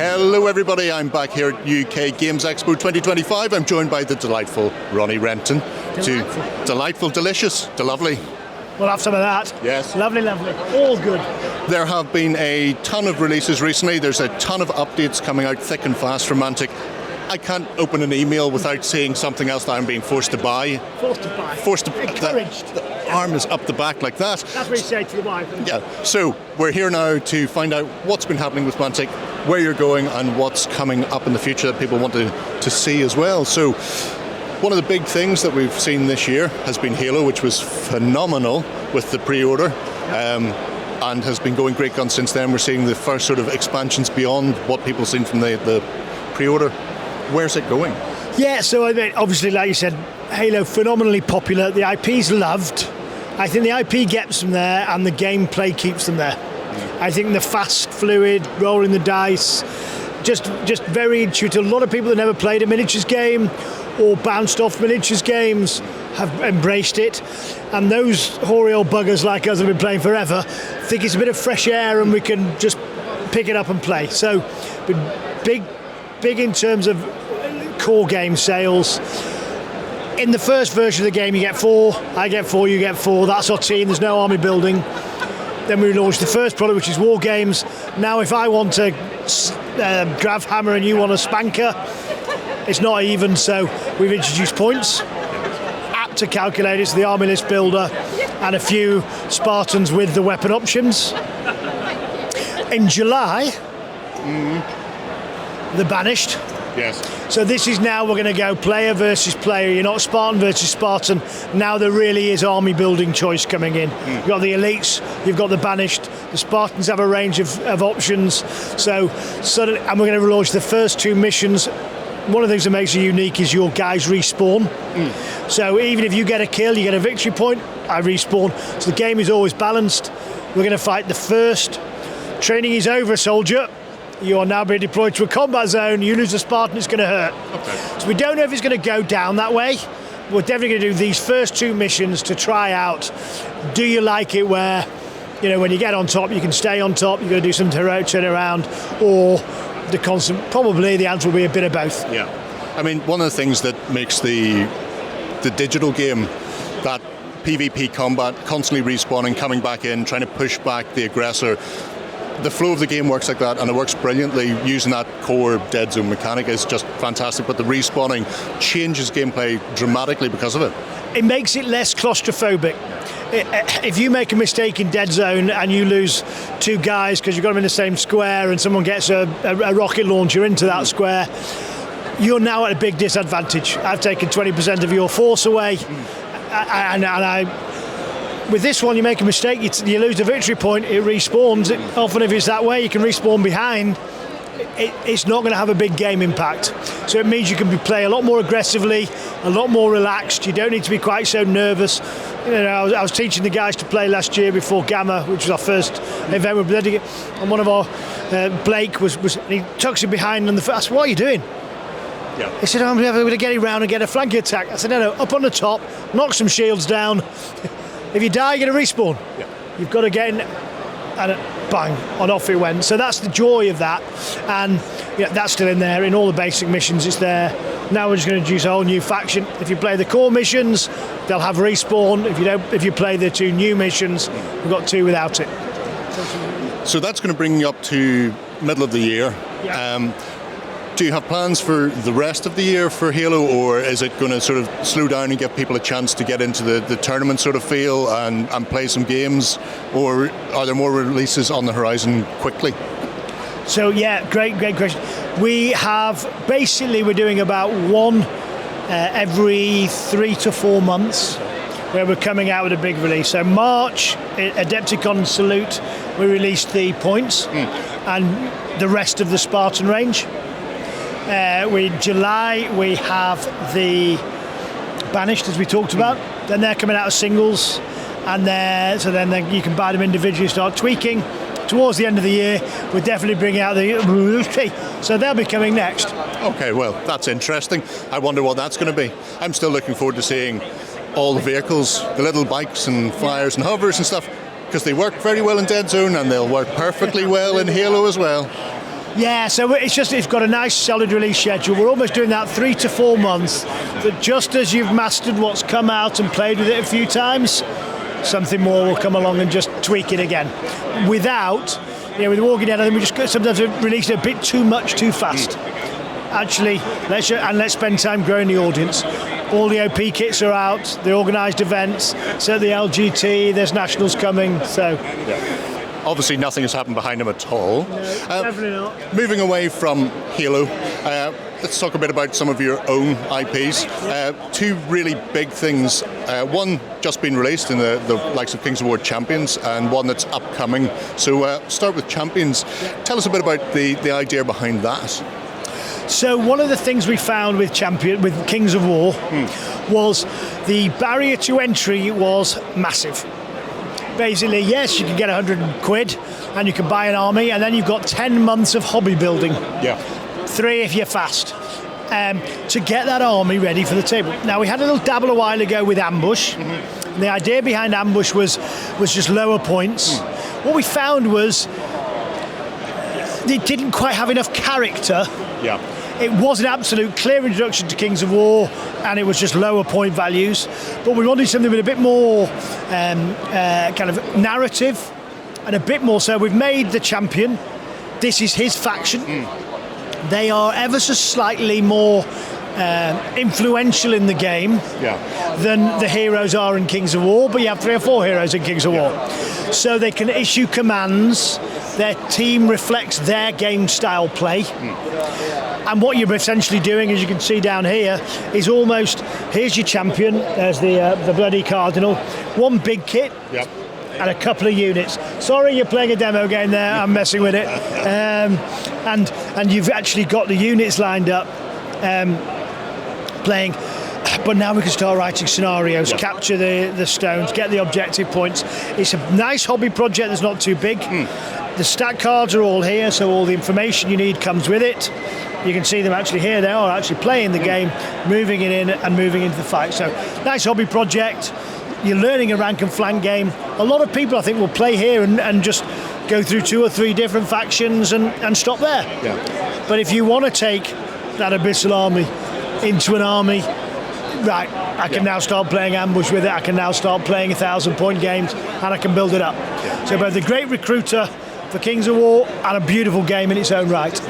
Hello everybody, I'm back here at UK Games Expo 2025. I'm joined by the delightful Ronnie Renton. Delightful, delicious, lovely. We'll have some of that. Yes. Lovely, lovely. All good. There have been a ton of releases recently. There's a ton of updates coming out thick and fast from Mantic. I can't open an email without seeing something else that I'm being forced to buy. Forced to buy. Encouraged. The arm is up the back like that. That's what you say to the wife. Yeah. So we're here now to find out what's been happening with Mantic, where you're going, and what's coming up in the future that people want to see as well. So one of the big things that we've seen this year has been Halo, which was phenomenal with the pre-order. And has been going great guns since then. We're seeing the first sort of expansions beyond what people seen from the pre-order. Where's it going? Yeah, so I mean, obviously, like you said, Halo phenomenally popular. The IP's loved. I think the IP gets them there, and the gameplay keeps them there. I think the fast, fluid, rolling the dice, just very intuitive. A lot of people that never played a miniatures game or bounced off miniatures games have embraced it, and those hoary old buggers like us have been playing forever think it's a bit of fresh air and we can just pick it up and play. So big in terms of core game sales. In the first version of the game you get 4, I get 4, you get 4, that's our team, there's no army building. Then we launched the first product, which is War Games. Now if I want to Grav Hammer and you want a Spanker, it's not even, so we've introduced points. App to calculate, it's the army list builder, and a few Spartans with the weapon options. In July, the Banished. Yes. So this is now we're going to go player versus player. You're not Spartan versus Spartan. Now there really is army building choice coming in. You've got the elites, you've got the Banished. The Spartans have a range of options. So and we're going to launch the first 2 missions. One of the things that makes it unique is your guys respawn. So even if you get a kill, you get a victory point, I respawn. So the game is always balanced. We're going to fight the first. Training is over, soldier. You are now being deployed to a combat zone. You lose a Spartan, it's going to hurt. Okay. So we don't know if it's going to go down that way. We're definitely going to do these first 2 missions to try out. Do you like it where, when you get on top, you can stay on top, you're going to do some heroic turnaround, or the constant? Probably the answer will be a bit of both. Yeah. I mean, one of the things that makes the digital game, that PvP combat, constantly respawning, coming back in, trying to push back the aggressor, the flow of the game works like that, and it works brilliantly. Using that core dead zone mechanic is just fantastic, but the respawning changes gameplay dramatically because of it. It makes it less claustrophobic. If you make a mistake in dead zone and you lose 2 guys because you've got them in the same square and someone gets a rocket launcher into that square, you're now at a big disadvantage. I've taken 20% of your force away, with this one, you make a mistake, you lose a victory point, it respawns. Often if it's that way, you can respawn behind. It's not going to have a big game impact. So it means you can play a lot more aggressively, a lot more relaxed. You don't need to be quite so nervous. I was teaching the guys to play last year before Gamma, which was our first event with Bloody, and one of our, Blake, he tucks it behind on the first. What are you doing? Yeah. He said, I'm going to get it round and get a flank attack. I said, no, up on the top, knock some shields down. If you die, you're going to respawn. Yeah. You've got to get in, and bang, on off it went. So that's the joy of that, and that's still in there. In all the basic missions, it's there. Now we're just going to introduce a whole new faction. If you play the core missions, they'll have respawn. If you play the 2 new missions, we've got 2 without it. So that's going to bring you up to middle of the year. Yeah. Do you have plans for the rest of the year for Halo, or is it going to sort of slow down and give people a chance to get into the tournament sort of feel and play some games, or are there more releases on the horizon quickly? So yeah, great question. We're doing about 1 every 3 to 4 months where we're coming out with a big release. So March, Adepticon Salute, we released the points and the rest of the Spartan range. July we have the Banished, as we talked about. Then they're coming out of singles, and then you can buy them individually, start tweaking. Towards the end of the year, we're definitely bringing out so they'll be coming next. Okay, well, that's interesting. I wonder what that's going to be. I'm still looking forward to seeing all the vehicles, the little bikes and flyers and hovers and stuff, because they work very well in Dead Zone and they'll work perfectly well in Halo as well. Yeah, so it's got a nice solid release schedule. We're almost doing that 3 to 4 months. That just as you've mastered what's come out and played with it a few times, something more will come along and just tweak it again. Without, with Walking Dead, I think we just sometimes release it a bit too much, too fast. Actually, let's spend time growing the audience. All the OP kits are out, the organised events, so the LGT, there's nationals coming, so... Yeah. Obviously, nothing has happened behind him at all. No, definitely not. Moving away from Halo, let's talk a bit about some of your own IPs. Two really big things. One just been released in the likes of Kings of War Champions, and one that's upcoming. So start with Champions. Tell us a bit about the idea behind that. So one of the things we found with Kings of War was the barrier to entry was massive. Basically, yes, you can get 100 quid and you can buy an army, and then you've got 10 months of hobby building. Yeah. 3 if you're fast. To get that army ready for the table. Now, we had a little dabble a while ago with Ambush. Mm-hmm. The idea behind Ambush was just lower points. What we found was it didn't quite have enough character. Yeah. It was an absolute clear introduction to Kings of War, and it was just lower point values. But we wanted something with a bit more kind of narrative, and a bit more so. We've made the champion. This is his faction. They are ever so slightly more influential in the game than the heroes are in Kings of War, but you have 3 or 4 heroes in Kings of War. So they can issue commands. Their team reflects their game style play. And what you're essentially doing, as you can see down here, is almost, here's your champion, there's the bloody Cardinal, one big kit, and a couple of units. Sorry, you're playing a demo game there, I'm messing with it. And you've actually got the units lined up, playing, but now we can start writing scenarios, capture the stones, get the objective points. It's a nice hobby project that's not too big. The stat cards are all here, so all the information you need comes with it. You can see them actually here. They are actually playing the game, moving it in and moving into the fight. So nice hobby project. You're learning a rank and flank game. A lot of people, I think, will play here and just go through 2 or 3 different factions and stop there. Yeah. But if you want to take that Abyssal army into an army, right, I can now start playing Ambush with it. I can now start playing 1,000-point games, and I can build it up. So both a great recruiter for Kings of War and a beautiful game in its own right.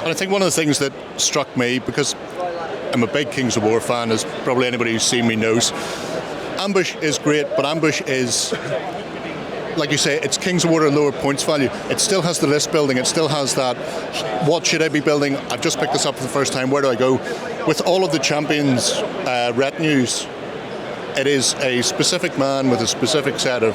And I think one of the things that struck me, because I'm a big Kings of War fan, as probably anybody who's seen me knows, Ambush is great, but Ambush is, like you say, it's Kings of War at lower points value. It still has the list building, it still has that, what should I be building? I've just picked this up for the first time, where do I go? With all of the champions' retinues, it is a specific man with a specific set of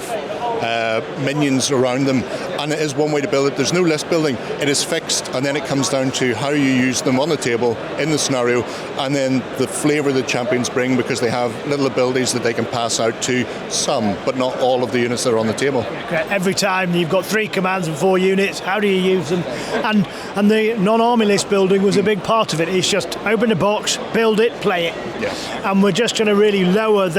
minions around them, and it is one way to build it. There's no list building, it is fixed, and then it comes down to how you use them on the table in the scenario, and then the flavour the champions bring, because they have little abilities that they can pass out to some, but not all of the units that are on the table. Every time you've got 3 commands and 4 units, how do you use them? And the non-army list building was a big part of it. It's just open the box, build it, play it. Yes. And we're just going to really lower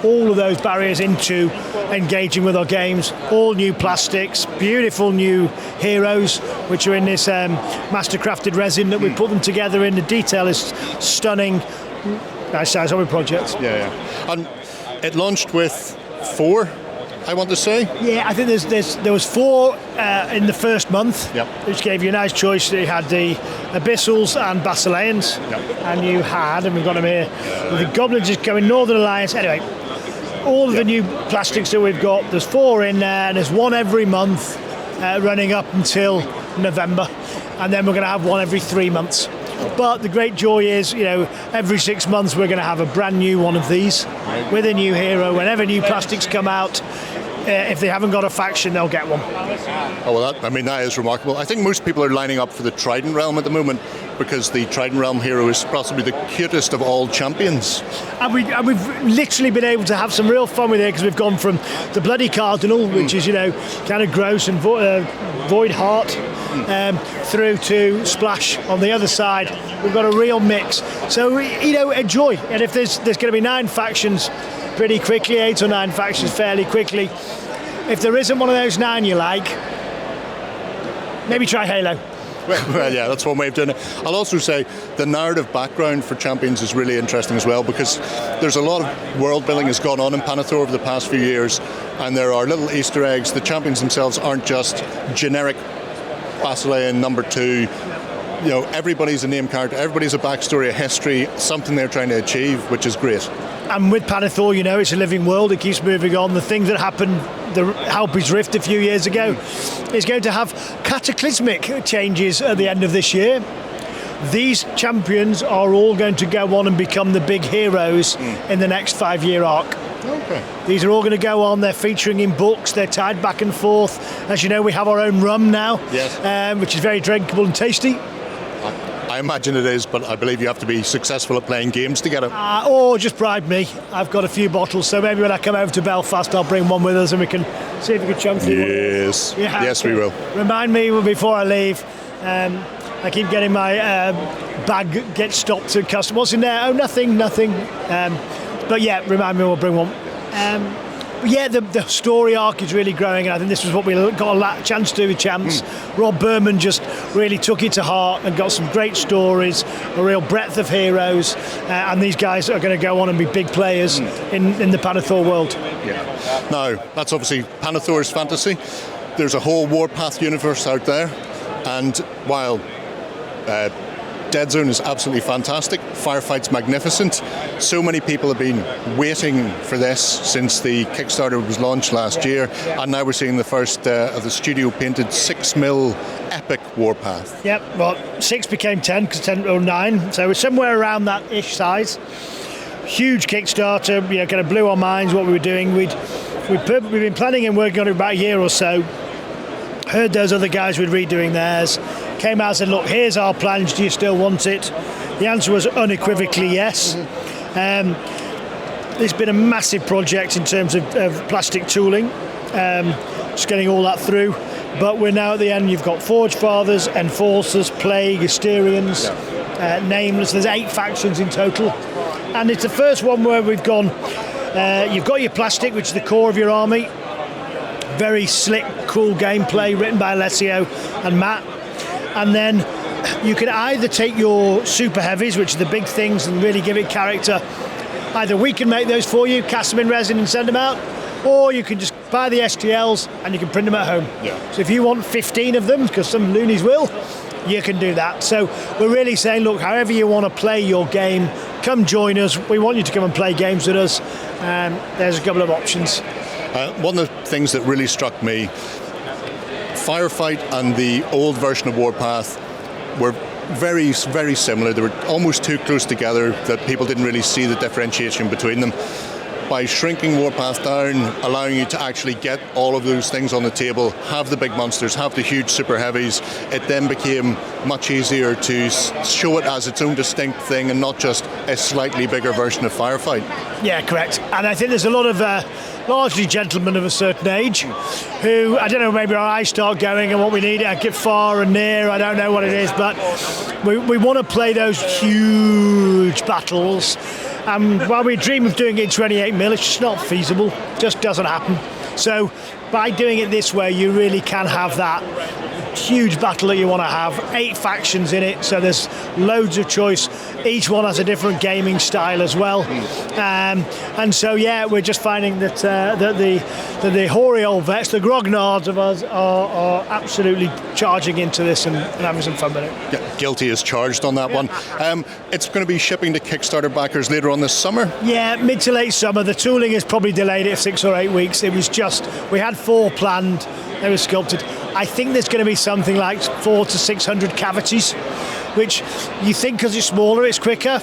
all of those barriers into engaging with our games. All new plastics, beautiful new heroes, which are in this master-crafted resin that we put them together in. The detail is stunning. Nice size hobby project. Yeah. And it launched with 4, I want to say. Yeah, I think there was 4 in the first month, which gave you a nice choice. You had the Abyssals and Basileans, and you had, and we've got them here, the Goblins is going Northern Alliance. Anyway, all of the new plastics that we've got, there's 4 in there, and there's 1 every month running up until November, and then we're going to have 1 every 3 months. But the great joy is, every 6 months we're going to have a brand new one of these with a new hero. Whenever new plastics come out, if they haven't got a faction, they'll get one. Oh, well, that is remarkable. I think most people are lining up for the Trident Realm at the moment, because the Trident Realm hero is possibly the cutest of all champions. And we've literally been able to have some real fun with it, because we've gone from the bloody Cardinal, which is, kind of gross and void heart, through to Splash on the other side. We've got a real mix. So, enjoy. And if there's going to be 9 factions pretty quickly, 8 or 9 factions fairly quickly. If there isn't one of those 9 you like, maybe try Halo. Well, yeah, that's one way of doing it. I'll also say the narrative background for Champions is really interesting as well, because there's a lot of world building has gone on in Panethor over the past few years, and there are little Easter eggs. The champions themselves aren't just generic Basilean number 2. You know, everybody's a name character, everybody's a backstory, a history, something they're trying to achieve, which is great. And with Panethor, you know, it's a living world, it keeps moving on. The thing that happened, the Halpi's Rift a few years ago, is going to have cataclysmic changes at the end of this year. These champions are all going to go on and become the big heroes in the next 5-year arc. Okay. These are all going to go on, they're featuring in books, they're tied back and forth. As you know, we have our own rum now, yes. Which is very drinkable and tasty. I imagine it is, but I believe you have to be successful at playing games to get it. Or just bribe me. I've got a few bottles, so maybe when I come over to Belfast, I'll bring one with us and we can see if we can chunk through. Yes, yes, we will. Remind me before I leave. I keep getting my bag get stopped to custom. What's in there? Oh, nothing. But yeah, remind me, we'll bring one. Yeah, the story arc is really growing, and I think this was what we got a chance to do with Champs. Rob Berman just really took it to heart and got some great stories, a real breadth of heroes, and these guys are going to go on and be big players in the Panethor world. Yeah. Now, that's obviously Panethor's fantasy. There's a whole Warpath universe out there, and while Dead Zone is absolutely fantastic, Firefight's magnificent. So many people have been waiting for this since the Kickstarter was launched last year, and now we're seeing the first of the studio painted 6mm epic Warpath. Yep, well, 6 became 10 because 10 or 9, so we're somewhere around that ish size. Huge Kickstarter, you know, kind of blew our minds what we were doing. We've been planning and working on it about a year or so. Heard those other guys were redoing theirs. Came out and said, look, here's our plans, do you still want it? The answer was unequivocally yes. It's been a massive project in terms of plastic tooling, just getting all that through. But we're now at the end. You've got Forge Fathers, Enforcers, Plague, Asterians, Nameless. There's 8 factions in total. And it's the first one where we've gone, you've got your plastic, which is the core of your army. Very slick, cool gameplay written by Alessio and Matt. And then you can either take your super heavies, which are the big things, and really give it character. Either we can make those for you, cast them in resin and send them out, or you can just buy the STLs and you can print them at home. Yeah. So if you want 15 of them, because some loonies will, you can do that. So we're really saying, look, however you want to play your game, come join us. We want you to come and play games with us. There's a couple of options. One of the things that really struck me, Firefight and the old version of Warpath were very, very similar. They were almost too close together that people didn't really see the differentiation between them. By shrinking Warpath down, allowing you to actually get all of those things on the table, have the big monsters, have the huge super heavies, it then became much easier to show it as its own distinct thing and not just a slightly bigger version of Firefight. Yeah, correct. And I think there's a lot of largely gentlemen of a certain age who, I don't know, maybe our eyes start going and what we need, I get far and near, I don't know what it is, but we want to play those huge battles. While we dream of doing it in 28mm, it's just not feasible, just doesn't happen. So by doing it this way, you really can have that huge battle that you want to have, 8 factions in it, so there's loads of choice. Each one has a different gaming style as well. And so, yeah, we're just finding that the hoary old vets, the grognards of us, are absolutely charging into this and having some fun with it. Yeah, guilty as charged on that one. It's going to be shipping to Kickstarter backers later on this summer? Yeah, mid to late summer. The tooling has probably delayed it 6 or 8 weeks. It was just, we had 4 planned, they were sculpted. I think there's going to be something like 400 to 600 cavities, which you think because it's smaller, it's quicker.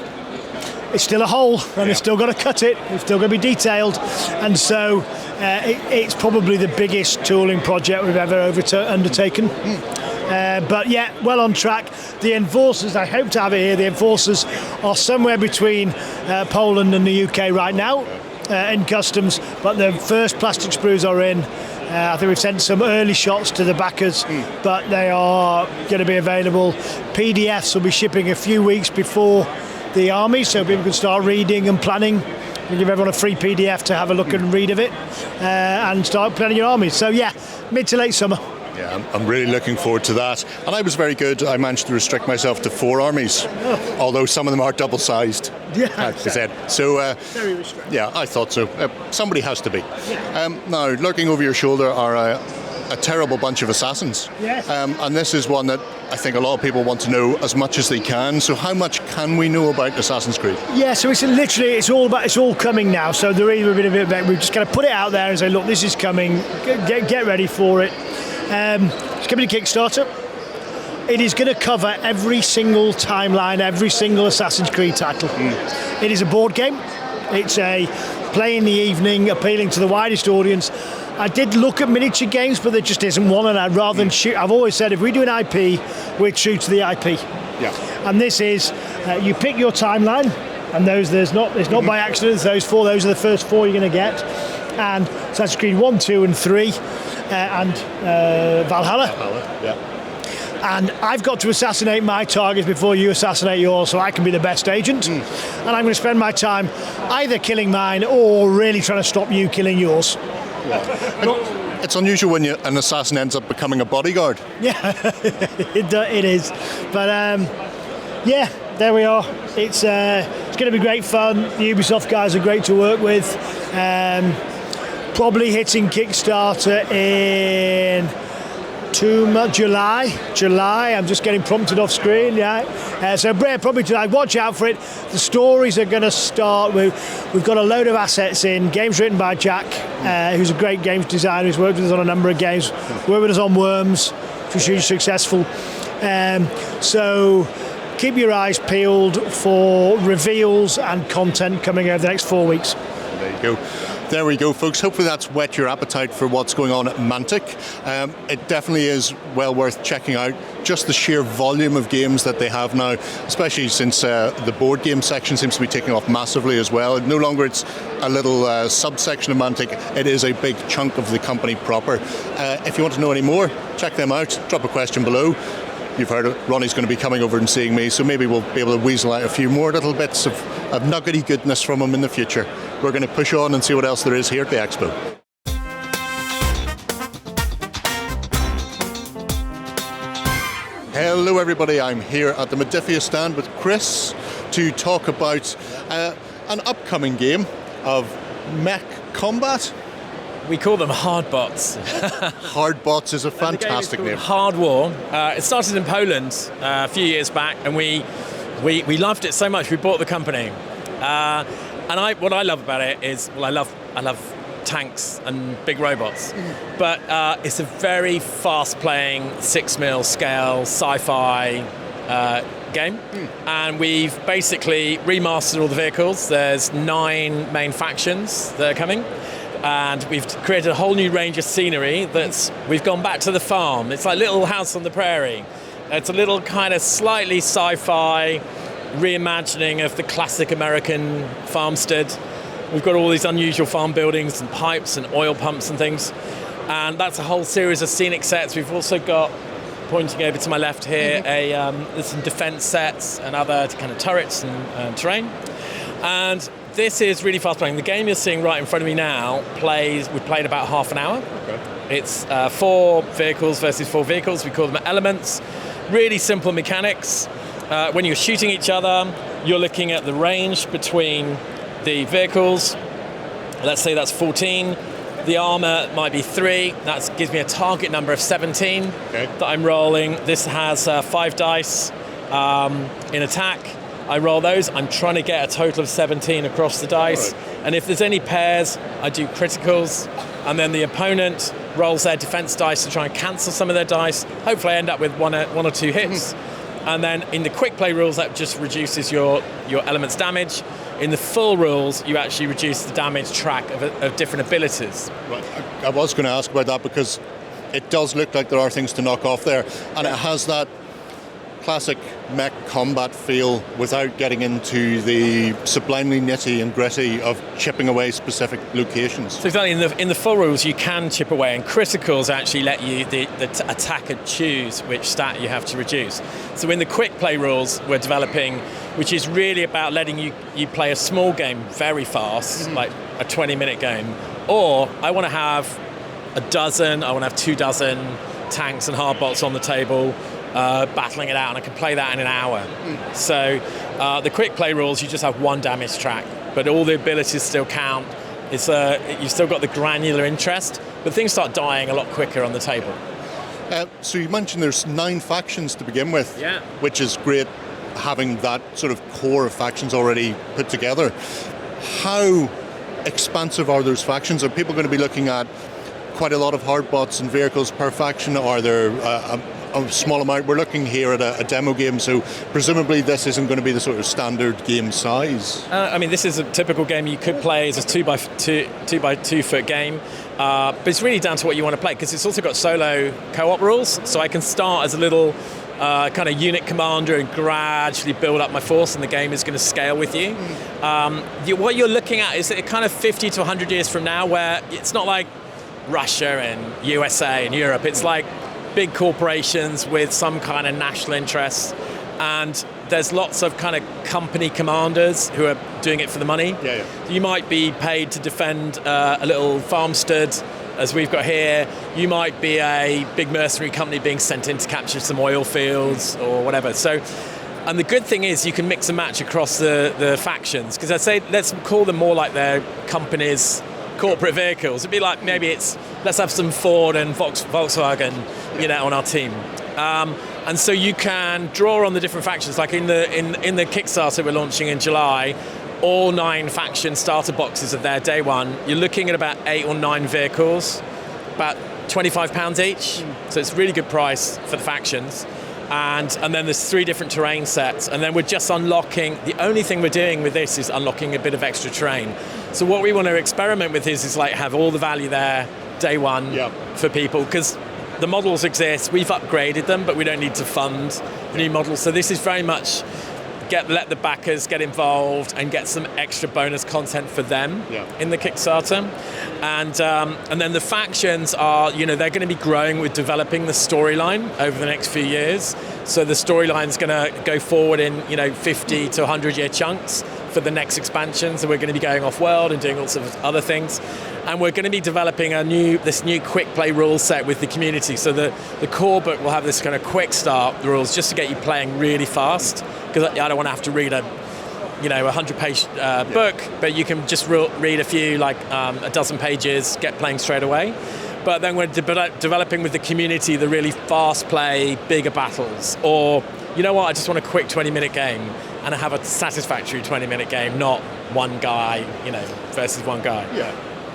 It's still a hole, and it's still got to cut it. It's still going to be detailed, and so it's probably the biggest tooling project we've ever undertaken. But yeah, well on track. The Enforcers, I hope to have it here. The Enforcers are somewhere between Poland and the UK right now in customs, but the first plastic sprues are in. I think we've sent some early shots to the backers, but they are going to be available. PDFs will be shipping a few weeks before the army, so people can start reading and planning. We'll give everyone a free PDF to have a look and read of it, and start planning your army. So yeah, mid to late summer. Yeah, I'm really looking forward to that. And I was very good. I managed to restrict myself to 4 armies, although some of them are double-sized. Yeah, I said. So, very restricted. yeah, I thought so. Somebody has to be. Now, looking over your shoulder are a terrible bunch of assassins. Yes. And this is one that I think a lot of people want to know as much as they can. So how much can we know about Assassin's Creed? Yeah, so it's all coming now. So there is a bit of it. We've just got to put it out there and say, look, this is coming. Get ready for it. It's coming to Kickstarter. It is going to cover every single timeline, every single Assassin's Creed title. It is a board game. It's a play in the evening, appealing to the widest audience. I did look at miniature games, but there just isn't one, and I'd rather than shoot. I've always said if we do an IP, we're true to the IP. Yeah. And this is, you pick your timeline, and it's not by accident. Those are the first 4 you're going to get, and Assassin's Creed 1, 2, and 3, and Valhalla. Yeah. And I've got to assassinate my targets before you assassinate yours, so I can be the best agent. And I'm going to spend my time either killing mine or really trying to stop you killing yours. It's unusual when an assassin ends up becoming a bodyguard. Yeah, it is. But yeah, there we are. It's going to be great fun. The Ubisoft guys are great to work with. Probably hitting Kickstarter in July. I'm just getting prompted off screen. Yeah. So probably July. Watch out for it. The stories are going to start. We've got a load of assets in. Games written by Jack, who's a great games designer. Who's worked with us on a number of games. Worked with us on Worms, which was hugely successful. So keep your eyes peeled for reveals and content coming over the next 4 weeks. There you go. There we go, folks. Hopefully that's whet your appetite for what's going on at Mantic. It definitely is well worth checking out. Just the sheer volume of games that they have now, especially since the board game section seems to be taking off massively as well. No longer it's a little subsection of Mantic. It is a big chunk of the company proper. If you want to know any more, check them out. Drop a question below. You've heard it. Ronnie's going to be coming over and seeing me, so maybe we'll be able to weasel out a few more little bits of nuggety goodness from him in the future. We're going to push on and see what else there is here at the Expo. Hello everybody, I'm here at the Modiphius stand with Chris to talk about an upcoming game of mech combat. We call them hard bots. Hard bots is a fantastic name. Hard War. It started in Poland a few years back, and we loved it so much we bought the company. And what I love about it is, well, I love tanks and big robots, but it's a very fast-playing 6mm scale sci-fi game, and we've basically remastered all the vehicles. There's 9 main factions that are coming. And we've created a whole new range of scenery we've gone back to the farm. It's like Little House on the Prairie. It's a little kind of slightly sci-fi reimagining of the classic American farmstead. We've got all these unusual farm buildings and pipes and oil pumps and things. And that's a whole series of scenic sets. We've also got, pointing over to my left here, there's some defense sets and other kind of turrets and terrain. And this is really fast playing. The game you're seeing right in front of me now we've played about half an hour. Okay. It's 4 vehicles versus 4 vehicles. We call them elements. Really simple mechanics. When you're shooting each other, you're looking at the range between the vehicles. Let's say that's 14. The armor might be 3. That gives me a target number of 17 that I'm rolling. This has 5 dice in attack. I roll those. I'm trying to get a total of 17 across the dice. Right. And if there's any pairs, I do criticals. And then the opponent rolls their defense dice to try and cancel some of their dice. Hopefully I end up with one or 2 hits. And then in the quick play rules, that just reduces your element's damage. In the full rules, you actually reduce the damage track of different abilities. Right. I was going to ask about that because it does look like there are things to knock off there. And it has that classic mech combat feel without getting into the sublimely nitty and gritty of chipping away specific locations. So exactly, in the full rules you can chip away, and criticals actually let you the attacker choose which stat you have to reduce. So in the quick play rules we're developing, which is really about letting you play a small game very fast, like a 20-minute game, or I want to have a dozen, I want to have 2 dozen tanks and hard bots on the table, battling it out, and I can play that in an hour. So the quick play rules, you just have one damage track, but all the abilities still count. It's you've still got the granular interest, but things start dying a lot quicker on the table. So you mentioned there's 9 factions to begin with, which is great, having that sort of core of factions already put together. How expansive are those factions? Are people going to be looking at quite a lot of hard bots and vehicles per faction? Are there a small amount? We're looking here at a demo game, so presumably this isn't going to be the sort of standard game size. I mean, this is a typical game you could play as a 2x2 foot game, but it's really down to what you want to play, because it's also got solo co-op rules, so I can start as a little kind of unit commander and gradually build up my force, and the game is going to scale with you. What you're looking at is kind of 50 to 100 years from now, where it's not like Russia and USA and Europe. It's like big corporations with some kind of national interests, and there's lots of kind of company commanders who are doing it for the money. You might be paid to defend a little farmstead, as we've got here. You might be a big mercenary company being sent in to capture some oil fields or whatever. So, and the good thing is you can mix and match across the factions, because I'd say let's call them more like their companies' corporate vehicles. It'd be like, maybe it's, let's have some Ford and Volkswagen, on our team. And so you can draw on the different factions. Like in the Kickstarter we're launching in July, all 9 faction starter boxes are there day one. You're looking at about 8 or 9 vehicles, about £25 each. So it's a really good price for the factions. And then there's 3 different terrain sets, and then we're just unlocking, the only thing we're doing with this is unlocking a bit of extra terrain. So what we want to experiment with is like have all the value there day one for people, because the models exist, we've upgraded them, but we don't need to fund new models. So this is very much let the backers get involved and get some extra bonus content for them in the Kickstarter. And then the factions are, they're going to be growing with developing the storyline over the next few years. So the storyline's going to go forward in 50 to 100 year chunks for the next expansion. So we're going to be going off world and doing lots of other things. And we're going to be developing this new quick play rule set with the community. So the core book will have this kind of quick start rules just to get you playing really fast, because I don't want to have to read a 100-page book, but you can just read a few, like a dozen pages, get playing straight away. But then we're developing with the community the really fast play, bigger battles. Or, I just want a quick 20-minute game, and I have a satisfactory 20-minute game, not one guy, versus one guy.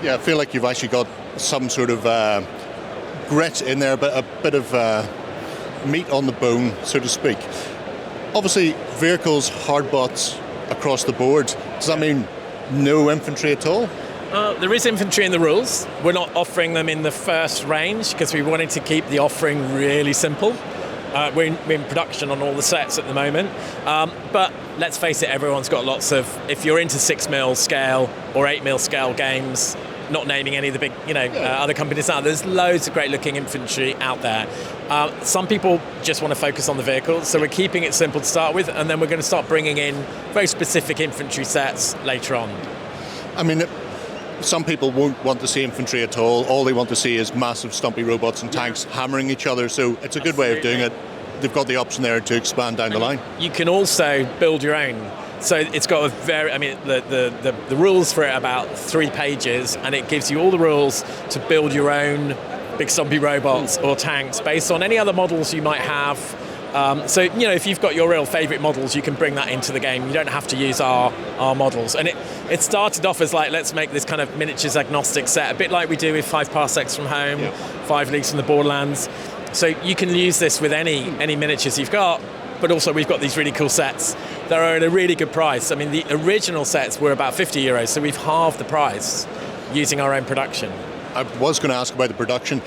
Yeah, I feel like you've actually got some sort of grit in there, but a bit of meat on the bone, so to speak. Obviously, vehicles, hard bots across the board. Does that mean no infantry at all? There is infantry in the rules. We're not offering them in the first range because we wanted to keep the offering really simple. We're in production on all the sets at the moment. But let's face it, everyone's got lots of, if you're into 6mm scale or 8mm scale games, not naming any of the big, other companies out, there's loads of great looking infantry out there. Some people just want to focus on the vehicles, so we're keeping it simple to start with, and then we're going to start bringing in very specific infantry sets later on. I mean, some people won't want to see infantry at all. All they want to see is massive stumpy robots and tanks hammering each other, so it's a good way of doing it. They've got the option there to expand down the line. You can also build your own. So it's got a the rules for it are about 3 pages, and it gives you all the rules to build your own big stumpy robots or tanks based on any other models you might have. So if you've got your real favourite models, you can bring that into the game. You don't have to use our models. And it started off as like, let's make this kind of miniatures agnostic set, a bit like we do with 5 Parsecs from Home, 5 Leagues from the Borderlands. So you can use this with any miniatures you've got, but also we've got these really cool sets that are at a really good price. I mean, the original sets were about €50, so we've halved the price using our own production. I was going to ask about the production.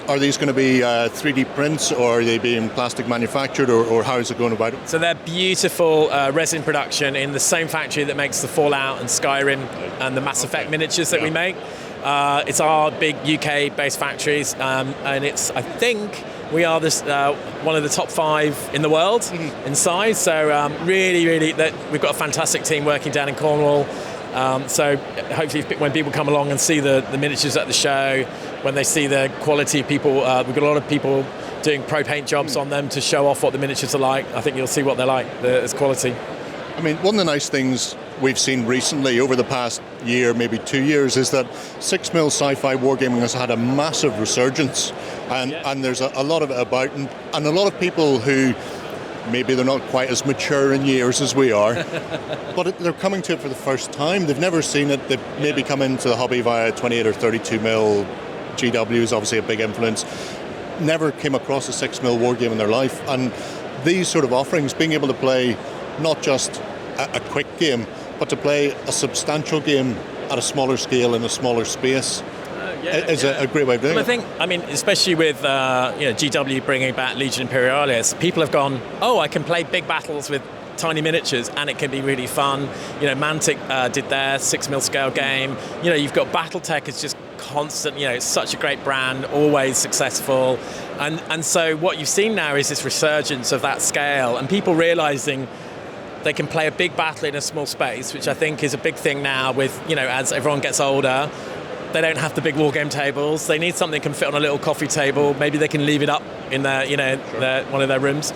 Are these going to be 3D prints, or are they being plastic manufactured, or how is it going about it? So they're beautiful resin production in the same factory that makes the Fallout and Skyrim and the Mass Effect miniatures that we make. It's our big UK-based factories, and it's, I think, we are one of the top 5 in the world in size. So really, we've got a fantastic team working down in Cornwall. So hopefully when people come along and see the miniatures at the show, when they see the quality of people. We've got a lot of people doing pro paint jobs on them to show off what the miniatures are like. I think you'll see what they're like. It's quality. I mean, one of the nice things we've seen recently over the past year, maybe 2 years, is that 6mm sci-fi wargaming has had a massive resurgence, and there's a lot of it about, and a lot of people who maybe they're not quite as mature in years as we are, but they're coming to it for the first time. They've never seen it. They've maybe come into the hobby via 28 or 32mm. GW is obviously a big influence. Never came across a 6mm wargame in their life, and these sort of offerings, being able to play not just a quick game, but to play a substantial game at a smaller scale in a smaller space, is a great way of doing it. I mean, especially with GW bringing back Legion Imperialis, people have gone, I can play big battles with tiny miniatures, and it can be really fun. Mantic did their 6mm scale game. You've got BattleTech is just constant. It's such a great brand, always successful, and so what you've seen now is this resurgence of that scale, and people realizing they can play a big battle in a small space, which I think is a big thing now. With as everyone gets older, they don't have the big war game tables. They need something that can fit on a little coffee table. Maybe they can leave it up in their one of their rooms.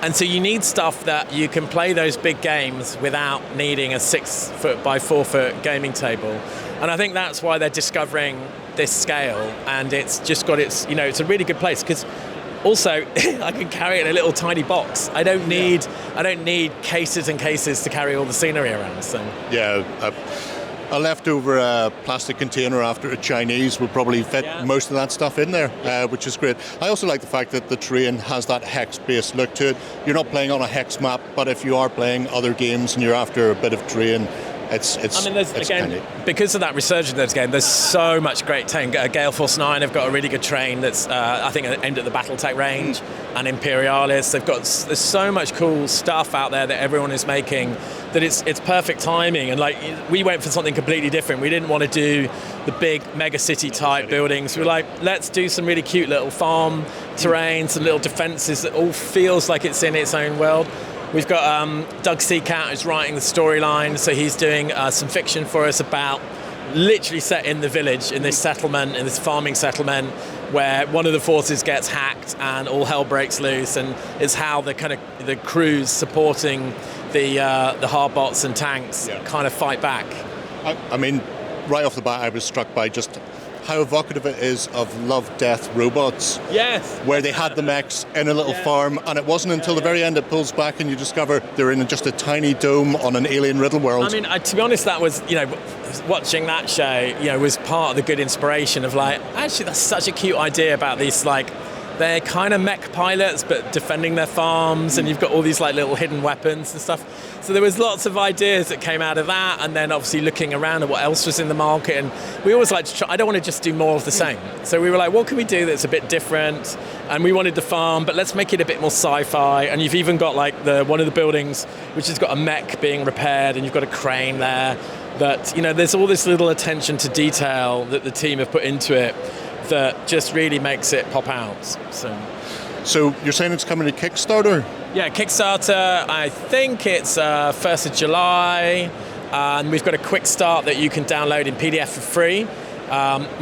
And so you need stuff that you can play those big games without needing a 6-foot by 4-foot gaming table. And I think that's why they're discovering this scale, and it's just got it's a really good place, because also I can carry it in a little tiny box. I don't need cases and cases to carry all the scenery around. So a leftover plastic container after a Chinese would probably fit most of that stuff in there, which is great. I also like the fact that the terrain has that hex-based look to it. You're not playing on a hex map, but if you are playing other games and you're after a bit of terrain, it's handy. Because of that resurgence of those games, there's so much great terrain. Gale Force 9 have got a really good train that's I think aimed at the BattleTech range, and Imperialis. There's so much cool stuff out there that everyone is making, that it's perfect timing. And we went for something completely different. We didn't want to do the big mega city type buildings. We were like, let's do some really cute little farm terrain, some little defences that all feels like it's in its own world. We've got Doug Seacat who's writing the storyline, so he's doing some fiction for us about literally set in the village, in this settlement, in this farming settlement, where one of the forces gets hacked and all hell breaks loose, and it's how the crews supporting the hardbots and tanks kind of fight back. I mean, right off the bat, I was struck by just how evocative it is of Love, Death, Robots. Yes. Where they had the mechs in a little farm, and it wasn't until the very end it pulls back and you discover they're in just a tiny dome on an alien riddle world. I mean, to be honest, that was, watching that show, was part of the good inspiration of actually that's such a cute idea about these, they're kind of mech pilots but defending their farms, and you've got all these little hidden weapons and stuff. So there was lots of ideas that came out of that, and then obviously looking around at what else was in the market, and we always like to try, I don't want to just do more of the same. So we were like, what can we do that's a bit different? And we wanted the farm, but let's make it a bit more sci-fi. And you've even got one of the buildings which has got a mech being repaired, and you've got a crane there. That there's all this little attention to detail that the team have put into it that just really makes it pop out. So you're saying it's coming to Kickstarter? Yeah, Kickstarter, I think it's 1st of July, and we've got a quick start that you can download in PDF for free,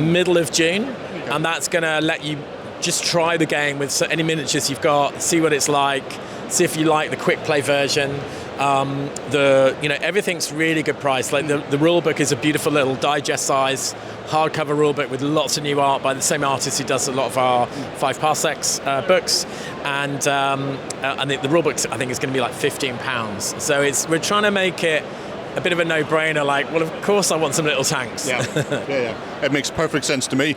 middle of June, and that's going to let you just try the game with any miniatures you've got, see what it's like, see if you like the quick play version. Everything's really good price. The rulebook is a beautiful little digest size hardcover rulebook with lots of new art by the same artist who does a lot of our 5 Parsecs books, and the rulebook I think is going to be £15. So we're trying to make it a bit of a no-brainer. Well, of course I want some little tanks. Yeah. It makes perfect sense to me.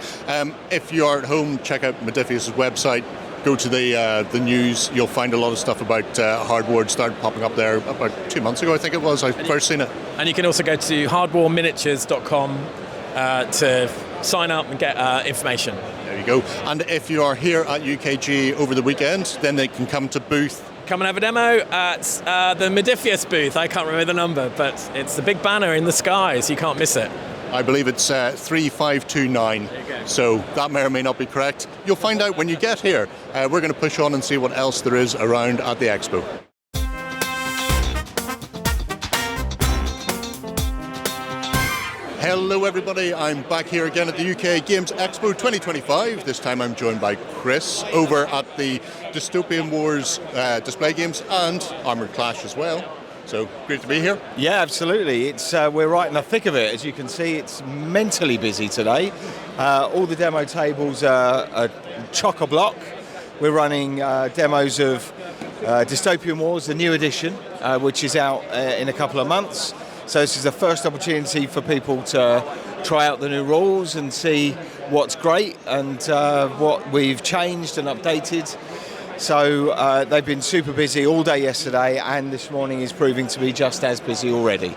If you are at home, check out Modiphius' website. Go to the news, you'll find a lot of stuff about Hardware started popping up there about 2 months ago, I think it was. I first seen it. And you can also go to hardwarminiatures.com to sign up and get information. There you go. And if you are here at UKG over the weekend, then they can come to booth. Come and have a demo at the Modiphius booth. I can't remember the number, but it's the big banner in the sky, so you can't miss it. I believe it's 3529. There you go. So that may or may not be correct. You'll find out when you get here. We're going to push on and see what else there is around at the expo. Hello everybody, I'm back here again at the UK Games Expo 2025. This time I'm joined by Chris over at the Dystopian Wars display games and Armoured Clash as well. So great to be here. Yeah, absolutely. It's we're right in the thick of it. As you can see, it's mentally busy today. All the demo tables are chock-a-block. We're running demos of Dystopian Wars, the new edition, which is out in a couple of months. So this is the first opportunity for people to try out the new rules and see what's great and what we've changed and updated. So they've been super busy all day yesterday, and this morning is proving to be just as busy already.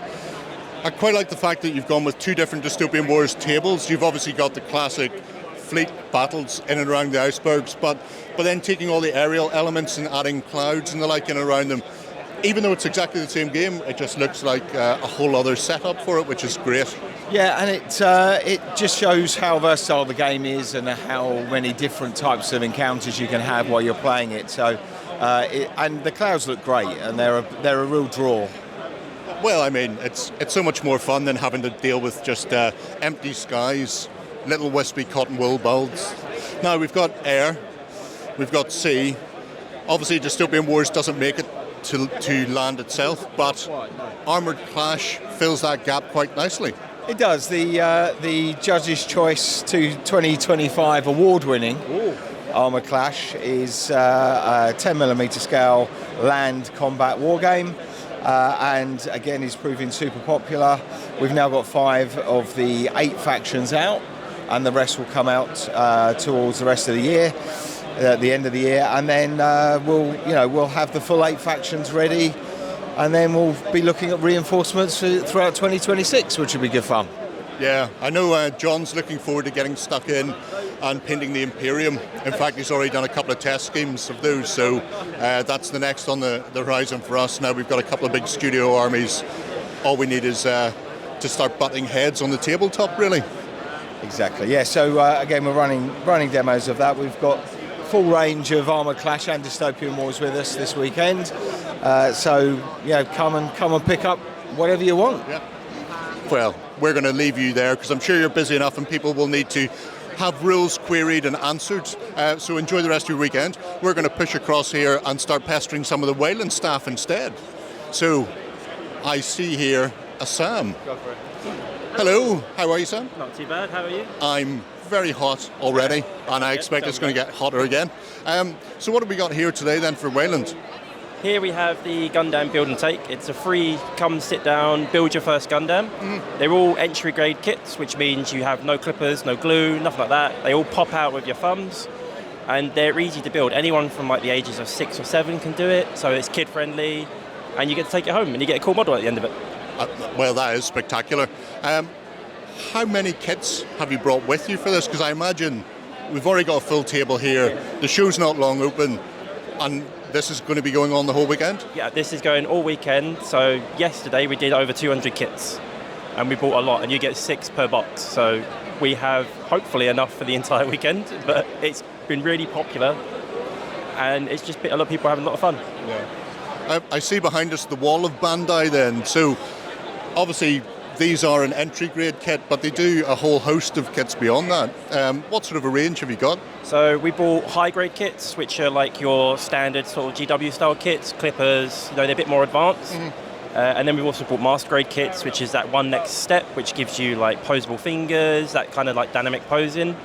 I quite like the fact that you've gone with two different Dystopian Wars tables. You've obviously got the classic fleet battles in and around the icebergs, but then taking all the aerial elements and adding clouds and the like in and around them. Even though it's exactly the same game, it just looks like a whole other setup for it, which is great. Yeah, and it just shows how versatile the game is and how many different types of encounters you can have while you're playing it. So, and the clouds look great, and they're a real draw. Well, I mean, it's so much more fun than having to deal with just empty skies, little wispy cotton wool bulbs. Now we've got air, we've got sea. Obviously, Dystopian Wars doesn't make it to land itself, but Armoured Clash fills that gap quite nicely. It does. The Judges' Choice to 2025 award-winning Armoured Clash is a 10mm scale land combat wargame, and again is proving super popular. We've now got 5 of the 8 factions out, and the rest will come out towards the rest of the year. At the end of the year, and then we'll have the full 8 factions ready, and then we'll be looking at reinforcements throughout 2026, which will be good fun. Yeah, I know John's looking forward to getting stuck in and painting the Imperium. In fact, he's already done a couple of test schemes of those, so that's the next on the horizon for us. Now we've got a couple of big studio armies. All we need is to start butting heads on the tabletop, really. Exactly, yeah, so again, we're running demos of that. We've got full range of Armoured Clash and Dystopian Wars with us this weekend. So yeah, come and pick up whatever you want. Yeah. Well, we're going to leave you there because I'm sure you're busy enough and people will need to have rules queried and answered. So enjoy the rest of your weekend. We're going to push across here and start pestering some of the Wayland staff instead. So I see here a Sam. Go for it. Hello, how are you, Sam? Not too bad, how are you? I'm very hot already, and I expect it's going to get hotter again. So what have we got here today then for Wayland? Here we have the Gundam Build and Take. It's a free come sit down, build your first Gundam. They're all entry grade kits, which means you have no clippers, no glue, nothing like that. They all pop out with your thumbs, and they're easy to build. Anyone from like the ages of 6 or 7 can do it, so it's kid friendly, and you get to take it home and you get a cool model at the end of it. Well, that is spectacular. How many kits have you brought with you for this? Because I imagine we've already got a full table here. The show's not long open, and this is going to be going on the whole weekend? Yeah, this is going all weekend. So yesterday we did over 200 kits, and we bought a lot, and you get 6 per box. So we have hopefully enough for the entire weekend, but it's been really popular, and it's just been a lot of people having a lot of fun. Yeah. I see behind us the wall of Bandai then. So obviously these are an entry grade kit, but they do a whole host of kits beyond that. What sort of a range have you got? So we bought high grade kits, which are like your standard sort of GW style kits, clippers, they're a bit more advanced. And then we've also bought master grade kits, which is that one next step, which gives you like posable fingers, that kind of like dynamic posing.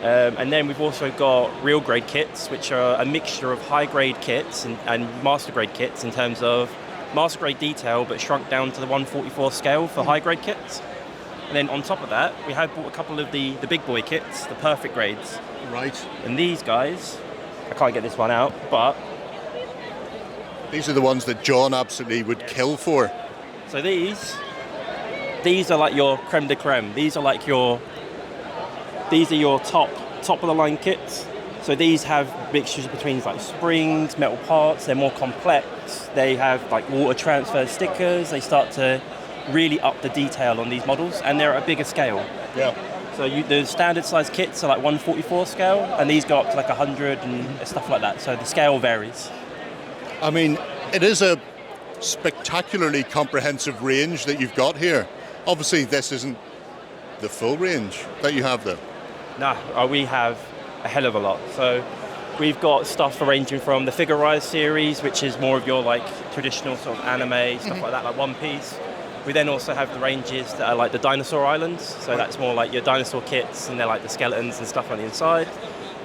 And then we've also got real grade kits, which are a mixture of high grade kits and master grade kits in terms of master grade detail, but shrunk down to the 1/44 scale for high grade kits. And then on top of that, we have bought a couple of the big boy kits, the perfect grades. Right. And these guys, I can't get this one out, but these are the ones that John absolutely would kill for. So these are like your creme de creme. These are your top of the line kits. So these have mixtures between like springs, metal parts. They're more complex. They have like water transfer stickers. They start to really up the detail on these models, and they're at a bigger scale. Yeah. So the standard size kits are like 1/44 scale, and these go up to like 100 and stuff like that. So the scale varies. I mean, it is a spectacularly comprehensive range that you've got here. Obviously, this isn't the full range that you have there. No, we have a hell of a lot. So we've got stuff ranging from the Figure Rise series, which is more of your like traditional sort of anime, stuff like that, like One Piece. We then also have the ranges that are like the Dinosaur Islands. So that's more like your dinosaur kits, and they're like the skeletons and stuff on the inside.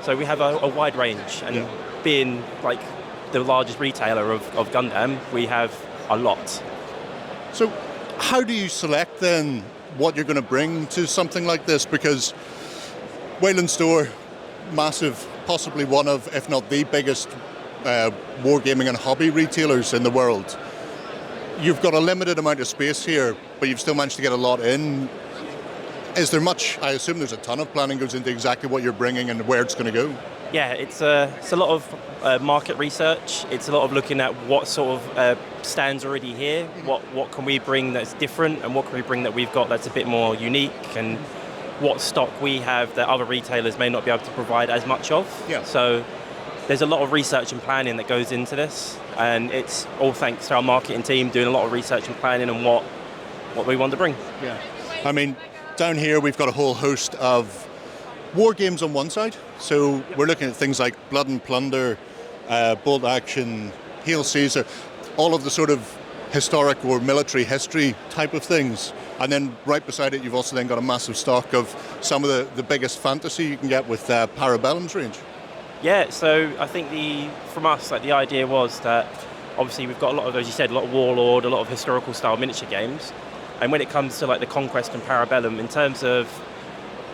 So we have a wide range, and being like the largest retailer of Gundam, we have a lot. So how do you select then what you're going to bring to something like this? Because Wayland Store, massive, possibly one of, if not the biggest wargaming and hobby retailers in the world. You've got a limited amount of space here, but you've still managed to get a lot in. Is there much, I assume there's a ton of planning goes into exactly what you're bringing and where it's going to go? Yeah, it's a lot of market research. It's a lot of looking at what sort of stands already here, what can we bring that's different, and what can we bring that we've got that's a bit more unique, and what stock we have that other retailers may not be able to provide as much of. Yeah. So there's a lot of research and planning that goes into this, and it's all thanks to our marketing team doing a lot of research and planning on what we want to bring. Yeah. I mean, down here we've got a whole host of war games on one side, so we're looking at things like Blood and Plunder, Bolt Action, Hail Caesar, all of the sort of historic or military history type of things. And then right beside it, you've also then got a massive stock of some of the biggest fantasy you can get with Parabellum's range. Yeah, so I think from us, like the idea was that obviously we've got a lot of, as you said, a lot of Warlord, a lot of historical style miniature games. And when it comes to like the Conquest and Parabellum, in terms of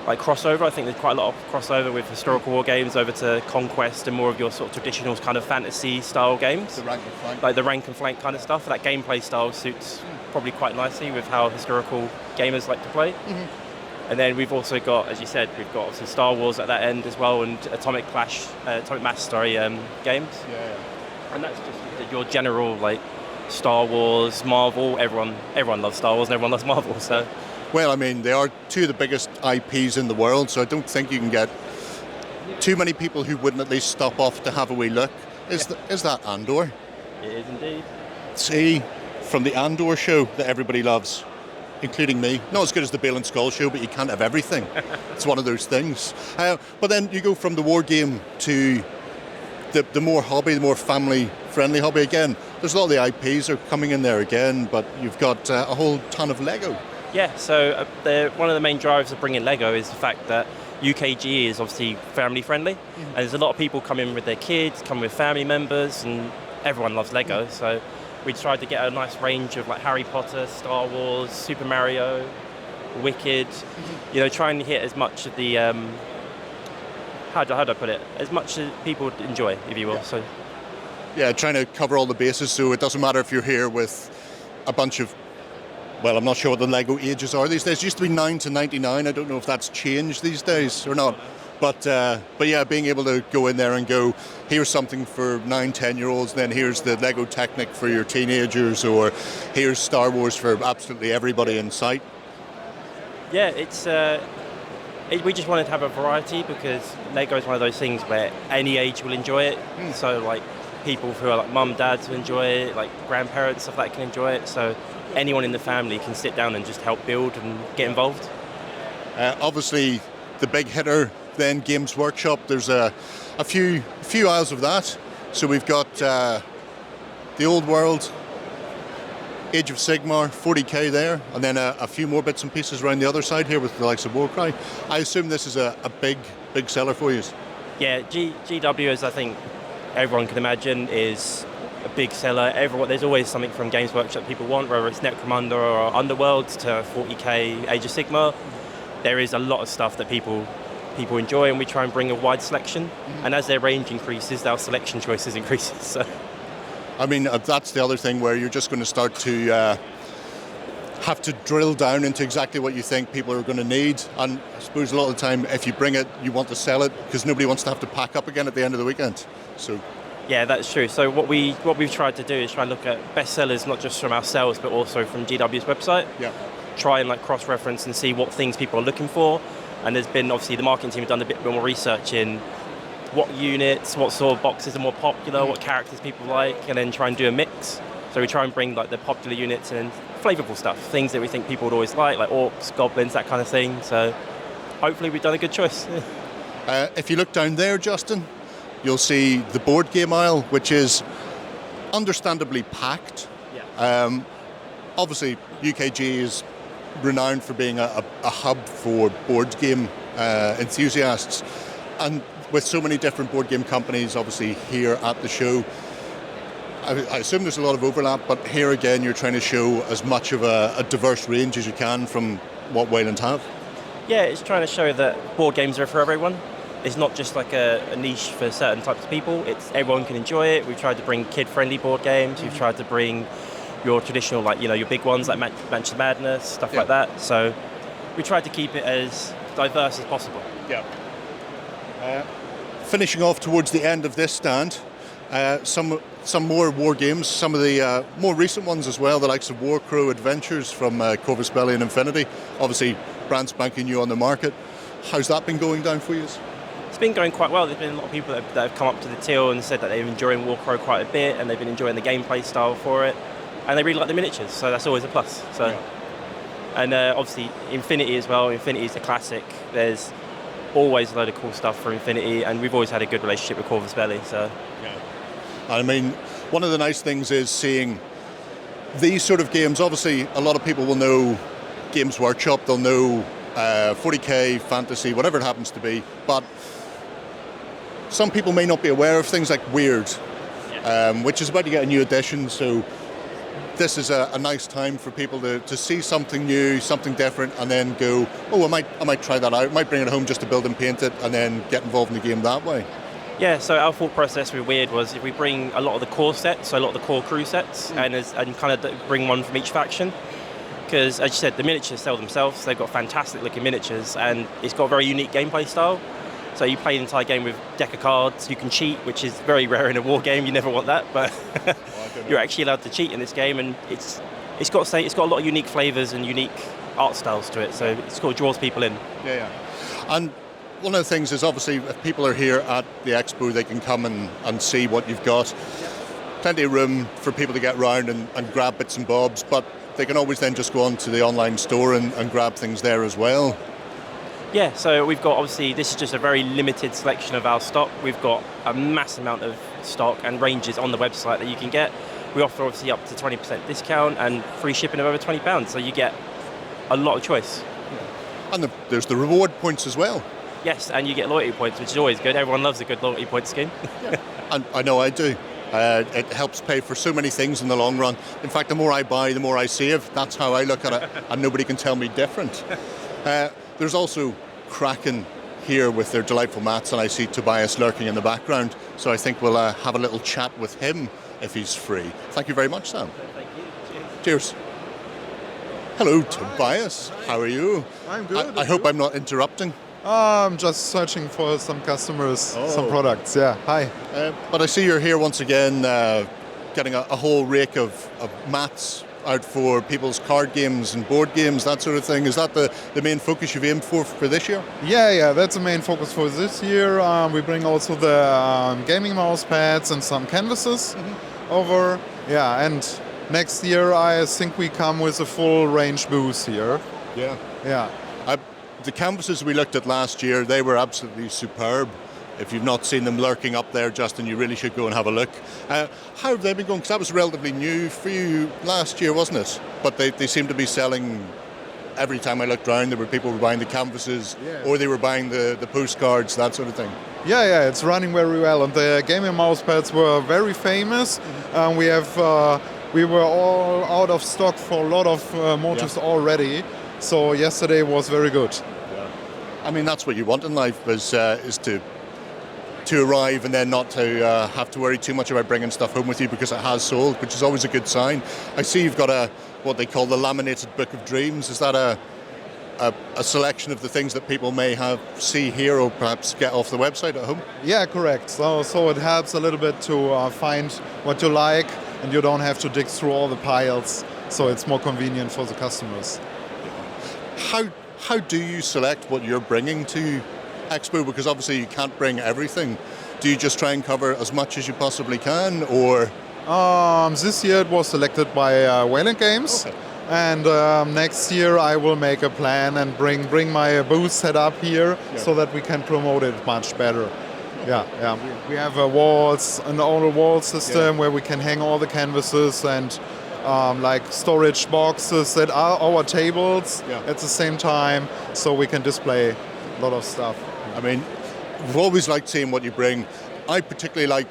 like crossover, I think there's quite a lot of crossover with historical war games over to Conquest and more of your sort of traditional kind of fantasy style games. The rank and flank. Like the rank and flank kind of stuff. That gameplay style suits probably quite nicely with how historical gamers like to play. Mm-hmm. And then we've also got, as you said, we've got obviously Star Wars at that end as well, and Atomic Mass, games. Yeah. And that's just your general like Star Wars, Marvel. Everyone loves Star Wars and everyone loves Marvel. So. Well, I mean, they are two of the biggest IPs in the world, so I don't think you can get too many people who wouldn't at least stop off to have a wee look. Is that Andor? It is indeed. See, from the Andor show that everybody loves, including me. Not as good as the Bale and Skull show, but you can't have everything. It's one of those things. But then you go from the war game to the more hobby, the more family-friendly hobby again. There's a lot of the IPs are coming in there again, but you've got a whole ton of Lego. Yeah, so one of the main drivers of bringing Lego is the fact that UKGE is obviously family friendly, and there's a lot of people coming with their kids, coming with family members, and everyone loves Lego. So we tried to get a nice range of like Harry Potter, Star Wars, Super Mario, Wicked. You know, trying to hit as much of the how do I put it? As much as people enjoy, if you will. So yeah, trying to cover all the bases, so it doesn't matter if you're here with a bunch of. Well, I'm not sure what the Lego ages are these days. It used to be 9 to 99. I don't know if that's changed these days or not. But yeah, being able to go in there and go, here's something for 9, 10-year-olds, then here's the Lego Technic for your teenagers, or here's Star Wars for absolutely everybody in sight. Yeah, we just wanted to have a variety because Lego is one of those things where any age will enjoy it. So like people who are like mum, dads will enjoy it, like grandparents, stuff like that can enjoy it. So anyone in the family can sit down and just help build and get involved. Obviously, the big hitter then, Games Workshop, there's a few aisles of that. So we've got the Old World, Age of Sigmar, 40k there, and then a few more bits and pieces around the other side here with the likes of Warcry. I assume this is a big seller for you. Yeah, GW, as I think everyone can imagine, is a big seller. There's always something from Games Workshop people want, whether it's Necromunda or Underworld to 40k Age of Sigmar. There is a lot of stuff that people enjoy, and we try and bring a wide selection. And as their range increases, our selection choices increases. So. I mean, that's the other thing where you're just going to start to have to drill down into exactly what you think people are going to need. And I suppose a lot of the time, if you bring it, you want to sell it because nobody wants to have to pack up again at the end of the weekend. So. Yeah, that's true. So what we've tried to do is try and look at bestsellers, not just from ourselves, but also from GW's website. Yeah. Try and like cross-reference and see what things people are looking for. And there's been, obviously, the marketing team have done a bit more research in what units, what sort of boxes are more popular, what characters people like, and then try and do a mix. So we try and bring like the popular units and flavourful stuff, things that we think people would always like orcs, goblins, that kind of thing. So hopefully we've done a good choice. If you look down there, Justin, you'll see the board game aisle, which is understandably packed. Yeah. Obviously, UKG is renowned for being a hub for board game enthusiasts. And with so many different board game companies, obviously, here at the show, I assume there's a lot of overlap, but here again, you're trying to show as much of a diverse range as you can from what Wayland have. Yeah, it's trying to show that board games are for everyone. It's not just like a niche for certain types of people. It's everyone can enjoy it. We've tried to bring kid-friendly board games. We've tried to bring your traditional, like, you know, your big ones like Manchester Madness, stuff like that. So we tried to keep it as diverse as possible. Yeah. Finishing off towards the end of this stand, some more war games, some of the more recent ones as well, the likes of Warcradle Adventures from Corvus Belli and Infinity, obviously brand spanking new on the market. How's that been going down for you? It's been going quite well. There's been a lot of people that have come up to the till and said that they've been enjoying Warcradle quite a bit, and they've been enjoying the gameplay style for it, and they really like the miniatures, so that's always a plus. So, and obviously Infinity as well. Infinity is a classic. There's always a load of cool stuff for Infinity, and we've always had a good relationship with Corvus Belli. So, I mean, one of the nice things is seeing these sort of games. Obviously, a lot of people will know Games Workshop. They'll know 40k, fantasy, whatever it happens to be, but some people may not be aware of things like Weird, which is about to get a new edition, so this is a nice time for people to see something new, something different, and then go, oh, I might try that out, I might bring it home just to build and paint it, and then get involved in the game that way. Yeah, so our thought process with Weird was if we bring a lot of the core sets, so a lot of the core crew sets, and kind of bring one from each faction, because as you said, the miniatures sell themselves. They've got fantastic looking miniatures, and it's got a very unique gameplay style. So you play the entire game with a deck of cards. You can cheat, which is very rare in a war game. You never want that, but you're actually allowed to cheat in this game, and it's got a lot of unique flavors and unique art styles to it. So it sort of draws people in. Yeah. And one of the things is obviously if people are here at the expo, they can come and see what you've got. Plenty of room for people to get around and grab bits and bobs, but they can always then just go on to the online store and grab things there as well. Yeah, so we've got, obviously, this is just a very limited selection of our stock. We've got a massive amount of stock and ranges on the website that you can get. We offer, obviously, up to 20% discount and free shipping of over £20, so you get a lot of choice. And there's the reward points as well. Yes, and you get loyalty points, which is always good. Everyone loves a good loyalty point scheme. And I know I do. It helps pay for so many things in the long run. In fact, the more I buy, the more I save. That's how I look at it, and nobody can tell me different. There's also Kraken here with their delightful mats, and I see Tobias lurking in the background, so I think we'll have a little chat with him if he's free. Thank you very much, Sam. Thank you. Cheers. Hello, Tobias. How are you? I'm good. I hope I'm not interrupting. I'm just searching for some customers, some products. Yeah, hi. But I see you're here once again, getting a whole rake of mats out for people's card games and board games, that sort of thing. Is that the main focus you've aimed for this year? Yeah, that's the main focus for this year. We bring also the gaming mouse pads and some canvases over. Yeah, and next year I think we come with a full range booth here. Yeah. The canvases we looked at last year, they were absolutely superb. If you've not seen them lurking up there, Justin, you really should go and have a look. How have they been going? Because that was relatively new for you last year, wasn't it? But they seem to be selling. Every time I looked around, there were people who were buying the canvases, or they were buying the postcards, that sort of thing. Yeah, it's running very well. And the gaming mouse pads were very famous. We were all out of stock for a lot of motifs already. So yesterday was very good. I mean, that's what you want in life, is to arrive and then not to have to worry too much about bringing stuff home with you because it has sold, which is always a good sign. I see you've got what they call the laminated book of dreams. Is that a selection of the things that people may see here or perhaps get off the website at home? Yeah, correct. So it helps a little bit to find what you like, and you don't have to dig through all the piles. So it's more convenient for the customers. How do you select what you're bringing to Expo? Because obviously you can't bring everything. Do you just try and cover as much as you possibly can, or This year it was selected by Wayland Games. Okay. And next year I will make a plan and bring my booth set up here so that we can promote it much better. Yeah. We have an all wall system where we can hang all the canvases and like storage boxes that are our tables at the same time, so we can display a lot of stuff. I mean, we've always liked seeing what you bring. I particularly like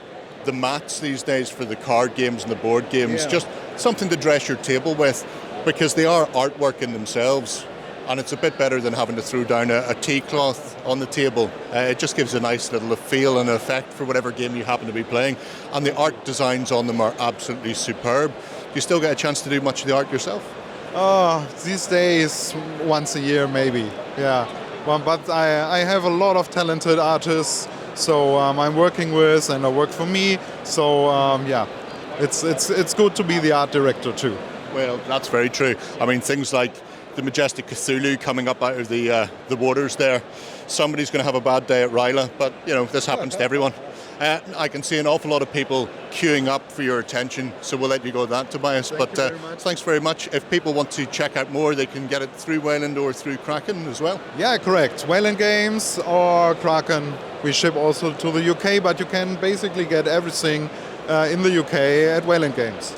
the mats these days for the card games and the board games. Just something to dress your table with, because they are artwork in themselves, and it's a bit better than having to throw down a tea cloth on the table. It just gives a nice little feel and effect for whatever game you happen to be playing, and the art designs on them are absolutely superb. Do you still get a chance to do much of the art yourself? These days, once a year maybe, Well, but I have a lot of talented artists, so I'm working with and work for me, so it's good to be the art director too. Well, that's very true. I mean, things like the majestic Cthulhu coming up out of the waters there. Somebody's going to have a bad day at Ryla, but this happens to everyone. I can see an awful lot of people queuing up for your attention, so we'll let you go with that, Tobias. Thanks very much. If people want to check out more, they can get it through Wayland or through Kraken as well. Yeah, correct. Wayland Games or Kraken. We ship also to the UK, but you can basically get everything in the UK at Wayland Games.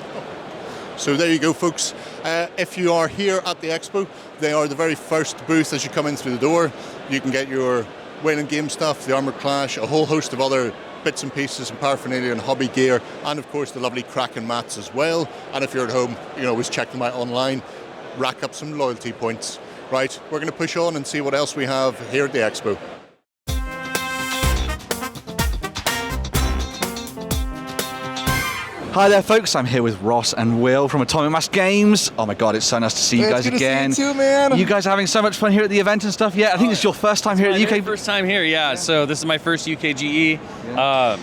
So there you go, folks. If you are here at the expo, they are the very first booth as you come in through the door. You can get your Wayland Game stuff, the Armoured Clash, a whole host of other bits and pieces and paraphernalia and hobby gear, and of course the lovely Kraken mats as well. And if you're at home, you can always check them out online, rack up some loyalty points. Right, we're going to push on and see what else we have here at the expo. Hi there, folks. I'm here with Ross and Will from Atomic Mass Games. Oh my God, it's so nice to see you guys again. It's good to see you too, man. You guys are having so much fun here at the event and stuff. Yeah, I think it's your first time here at the UK. First time here, yeah. So this is my first UK GE.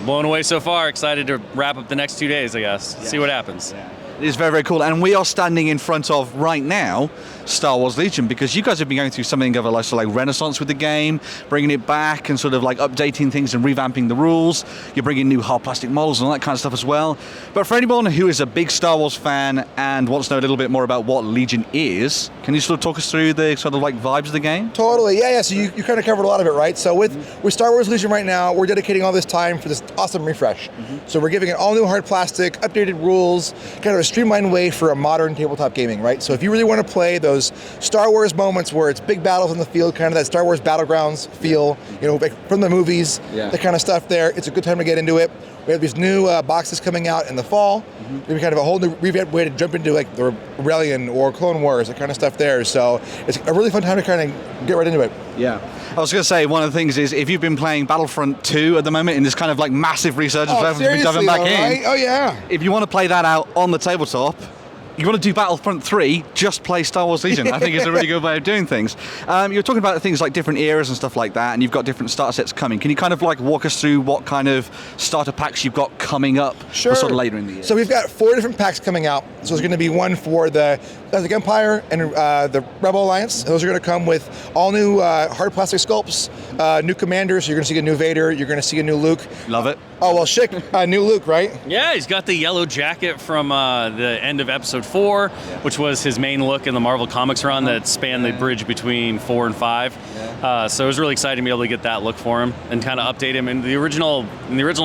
Blown away so far. Excited to wrap up the next 2 days, I guess. See what happens. Yeah. It is very, very cool. And we are standing in front of, right now, Star Wars Legion, because you guys have been going through something of a like renaissance with the game, bringing it back and sort of like updating things and revamping the rules. You're bringing new hard plastic models and all that kind of stuff as well. But for anyone who is a big Star Wars fan and wants to know a little bit more about what Legion is, can you sort of talk us through the sort of like vibes of the game? Totally, yeah. So you kind of covered a lot of it, right? So with Star Wars Legion right now, we're dedicating all this time for this awesome refresh. So we're giving it all new hard plastic, updated rules, kind of a streamlined way for a modern tabletop gaming, right? So if you really want to play those Star Wars moments where it's big battles in the field, kind of that Star Wars Battlegrounds feel, like from the movies, that kind of stuff there, it's a good time to get into it. We have these new boxes coming out in the fall. We kind of a whole new revamped way to jump into like the Rebellion or Clone Wars, that kind of stuff there. So it's a really fun time to kind of get right into it. Yeah. I was going to say, one of the things is if you've been playing Battlefront 2 at the moment in this kind of like massive resurgence, seriously, back right? in. Oh yeah. If you want to play that out on the tabletop, you want to do Battlefront 3, just play Star Wars Legion. I think it's a really good way of doing things. You're talking about things like different eras and stuff like that, and you've got different starter sets coming. Can you kind of like walk us through what kind of starter packs you've got coming up for sort of later in the year? So we've got 4 different packs coming out. So there's going to be one for the Classic Empire and the Rebel Alliance. Those are going to come with all new hard plastic sculpts, new commanders. You're going to see a new Vader. You're going to see a new Luke. Love it. Oh, well, shit, new Luke, right? Yeah, he's got the yellow jacket from the end of Episode 4, which was his main look in the Marvel Comics run that spanned the bridge between 4 and 5. So it was really exciting to be able to get that look for him and kind of update him. In the original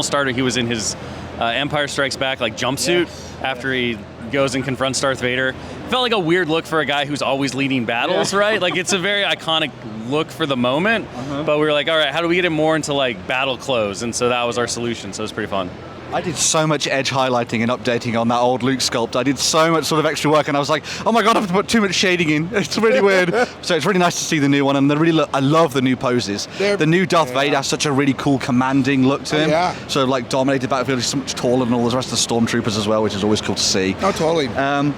starter, he was in his Empire Strikes Back like jumpsuit after he goes and confronts Darth Vader. Felt like a weird look for a guy who's always leading battles, right? Like it's a very iconic look for the moment, but we were like, all right, how do we get it more into like battle clothes? And so that was our solution. So it was pretty fun. I did so much edge highlighting and updating on that old Luke sculpt. I did so much sort of extra work, and I was like, oh my God, I have to put too much shading in. It's really weird. So it's really nice to see the new one, and I love the new poses. The new Darth Vader has such a really cool commanding look to him. So like dominated battlefield, he's so much taller than all the rest of the stormtroopers as well, which is always cool to see. Oh, totally. And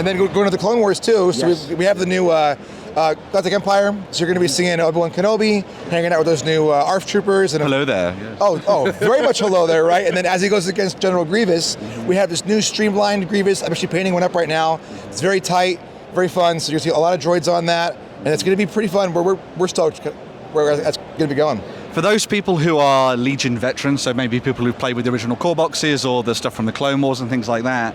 then going to the Clone Wars too. So we have the new Galactic Empire. So you're going to be seeing Obi-Wan Kenobi hanging out with those new ARF troopers. And hello there. Yes. Oh, very much hello there, right? And then as he goes against General Grievous, we have this new streamlined Grievous. I'm actually painting one up right now. It's very tight, very fun. So you'll see a lot of droids on that, and it's going to be pretty fun. We're stoked where that's going to be going. For those people who are Legion veterans, so maybe people who've played with the original core boxes or the stuff from the Clone Wars and things like that,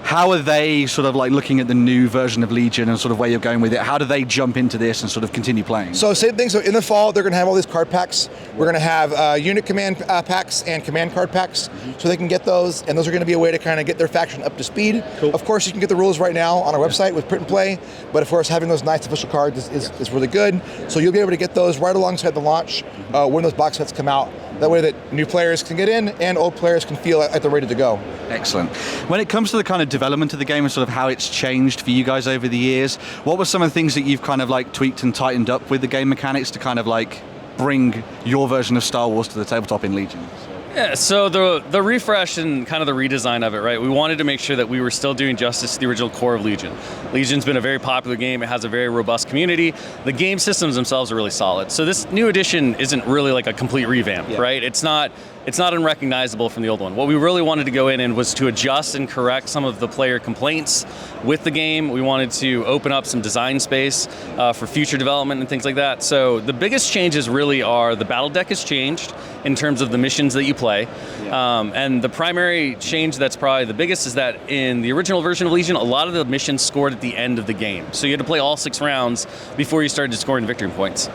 how are they sort of like looking at the new version of Legion and sort of where you're going with it? How do they jump into this and sort of continue playing? So same thing. So in the fall, they're going to have all these card packs. We're going to have unit command packs and command card packs, so they can get those. And those are going to be a way to kind of get their faction up to speed. Cool. Of course, you can get the rules right now on our website with print and play. But of course, having those nice official cards is really good. So you'll be able to get those right alongside the launch when those box sets come out. That way that new players can get in and old players can feel like they're ready to go. Excellent. When it comes to the kind of development of the game and sort of how it's changed for you guys over the years, what were some of the things that you've kind of like tweaked and tightened up with the game mechanics to kind of like bring your version of Star Wars to the tabletop in Legion? Yeah, so the refresh and kind of the redesign of it, right? We wanted to make sure that we were still doing justice to the original core of Legion. Legion's been a very popular game. It has a very robust community. The game systems themselves are really solid. So this new edition isn't really like a complete revamp, right? It's not unrecognizable from the old one. What we really wanted to go in and was to adjust and correct some of the player complaints with the game. We wanted to open up some design space for future development and things like that. So the biggest changes really are the battle deck has changed in terms of the missions that you play. And the primary change that's probably the biggest is that in the original version of Legion, a lot of the missions scored at the end of the game. So you had to play all 6 rounds before you started scoring victory points.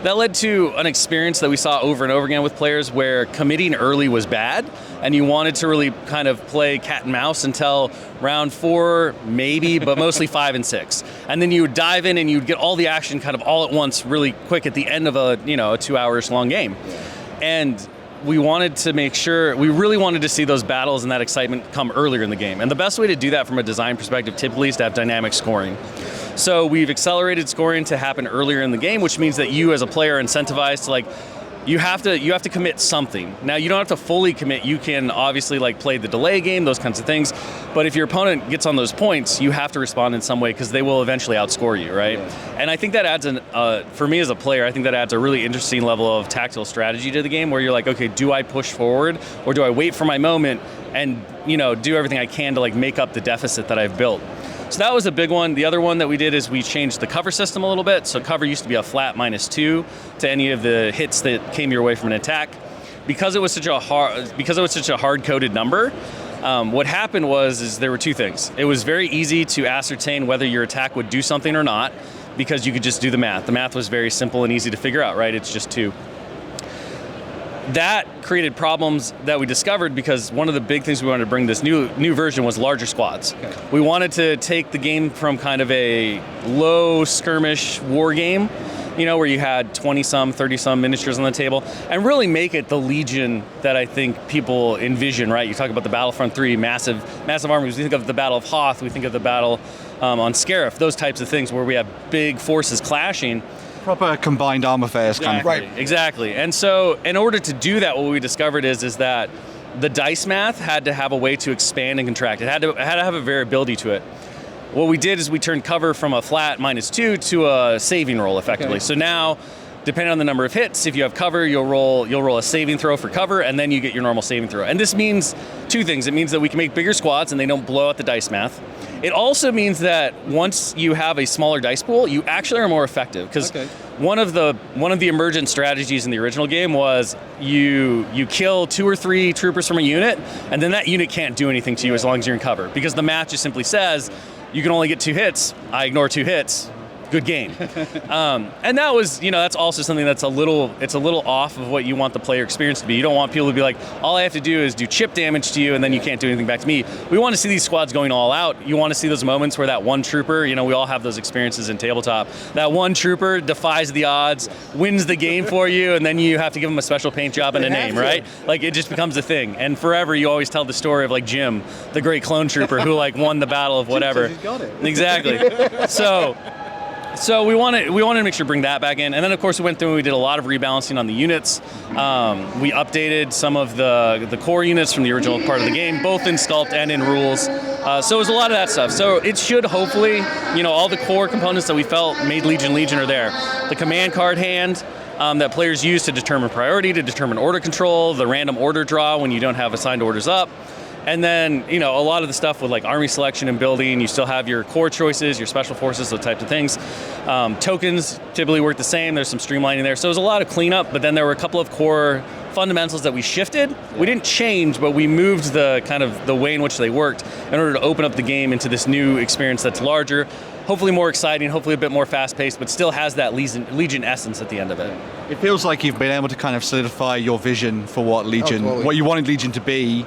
That led to an experience that we saw over and over again with players where committing early was bad, and you wanted to really kind of play cat and mouse until round 4, maybe, but mostly 5 and 6. And then you would dive in and you'd get all the action kind of all at once really quick at the end of a 2 hours long game. And we wanted to make sure, we really wanted to see those battles and that excitement come earlier in the game. And the best way to do that from a design perspective typically is to have dynamic scoring. So we've accelerated scoring to happen earlier in the game, which means that you as a player are incentivized to you have to commit something. Now you don't have to fully commit. You can obviously play the delay game, those kinds of things. But if your opponent gets on those points, you have to respond in some way because they will eventually outscore you, right? Yeah. And I think that adds for me as a player, I think that adds a really interesting level of tactical strategy to the game where you're like, okay, do I push forward or do I wait for my moment and do everything I can to make up the deficit that I've built? So that was a big one. The other one that we did is we changed the cover system a little bit. So cover used to be a flat -2 to any of the hits that came your way from an attack. Because it was such a hard-coded number, what happened was there were 2 things. It was very easy to ascertain whether your attack would do something or not because you could just do the math. The math was very simple and easy to figure out, right? It's just 2. That created problems that we discovered because one of the big things we wanted to bring this new version was larger squads. Okay. We wanted to take the game from kind of a low skirmish war game, where you had 20-some, 30-some miniatures on the table, and really make it the Legion that I think people envision, right? You talk about the Battlefront 3, massive armies. We think of the Battle of Hoth, we think of the battle on Scarif, those types of things where we have big forces clashing. Proper combined arm affairs kind of thing. Right. Exactly. And so in order to do that, what we discovered is that the dice math had to have a way to expand and contract. It had to have a variability to it. What we did is we turned cover from a flat -2 to a saving roll effectively. Okay. So now, depending on the number of hits, if you have cover, you'll roll a saving throw for cover, and then you get your normal saving throw. And this means 2 things. It means that we can make bigger squads and they don't blow out the dice math. It also means that once you have a smaller dice pool, you actually are more effective because one of the emergent strategies in the original game was you kill 2 or 3 troopers from a unit, and then that unit can't do anything to you as long as you're in cover because the math just simply says you can only get 2 hits. I ignore 2 hits. Good game. And that was, that's also something that's it's a little off of what you want the player experience to be. You don't want people to be like, all I have to do is do chip damage to you and then you can't do anything back to me. We want to see these squads going all out. You want to see those moments where that one trooper, we all have those experiences in tabletop. That one trooper defies the odds, wins the game for you, and then you have to give him a special paint job and a name, right? It just becomes a thing. And forever you always tell the story of Jim, the great clone trooper who won the battle of whatever. He's got it. Exactly. So we wanted to make sure to bring that back in. And then, of course, we went through and we did a lot of rebalancing on the units. We updated some of the core units from the original part of the game, both in sculpt and in rules. So it was a lot of that stuff. So it should hopefully, all the core components that we felt made Legion are there. The command card hand that players use to determine priority, to determine order control, the random order draw when you don't have assigned orders up. And then, a lot of the stuff with like army selection and building, you still have your core choices, your special forces, those types of things. Tokens typically work the same. There's some streamlining there. So there's a lot of cleanup, but then there were a couple of core fundamentals that we shifted. We didn't change, but we moved the kind of the way in which they worked in order to open up the game into this new experience that's larger, hopefully more exciting, hopefully a bit more fast-paced, but still has that Legion essence at the end of it. It feels like you've been able to kind of solidify your vision for what Legion, what you wanted Legion to be,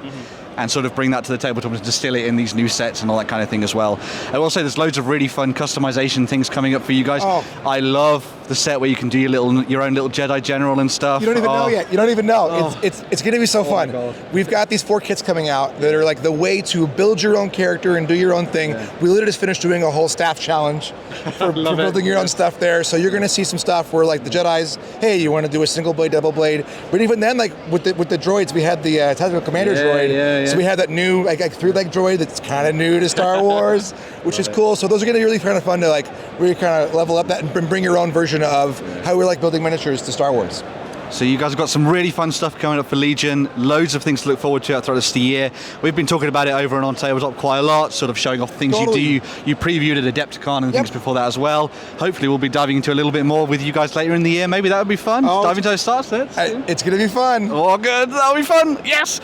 and sort of bring that to the tabletop and distill it in these new sets and all that kind of thing as well. I will say there's loads of really fun customization things coming up for you guys. I love the set where you can do your own little Jedi General and stuff. You don't even know yet. You don't even know. It's going to be so fun. We've got these 4 kits coming out that are like the way to build your own character and do your own thing. Yeah. We literally just finished doing a whole staff challenge for building your own stuff there. So you're going to see some stuff where like the Jedis, hey, you want to do a single blade, double blade. But even then, like with the droids, we had the tactical commander droid. So we had that new like 3-leg droid that's kind of new to Star Wars, which is cool. So those are going to be really kind of fun to like really kind of level up that and bring your own version of how we like building miniatures to Star Wars. So you guys have got some really fun stuff coming up for Legion, loads of things to look forward to throughout the rest of the year. We've been talking about it over and on Tabletop quite a lot, sort of showing off things you do. You previewed at Adepticon and things before that as well. Hopefully we'll be diving into a little bit more with you guys later in the year. Maybe that would be fun. Dive into those start sets. It's going to be fun. Oh, good. That'll be fun. Yes.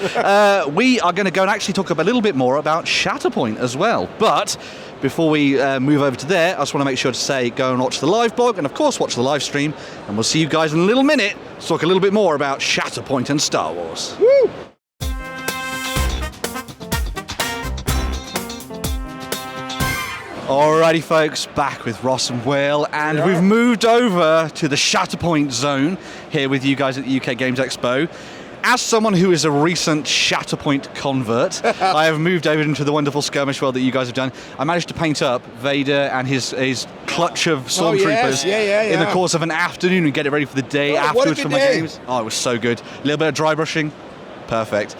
We are going to go and actually talk a little bit more about Shatterpoint as well. But before we move over to there, I just want to make sure to say go and watch the live blog and of course watch the live stream, and we'll see you guys in a little minute to talk a little bit more about Shatterpoint and Star Wars. Woo! Alrighty folks, back with Ross and Will, and we've moved over to the Shatterpoint zone here with you guys at the UK Games Expo. As someone who is a recent Shatterpoint convert, I have moved over into the wonderful skirmish world that you guys have done. I managed to paint up Vader and his clutch of stormtroopers in the course of an afternoon and get it ready for the day afterwards for my games. Oh, it was so good. A little bit of dry brushing. Perfect.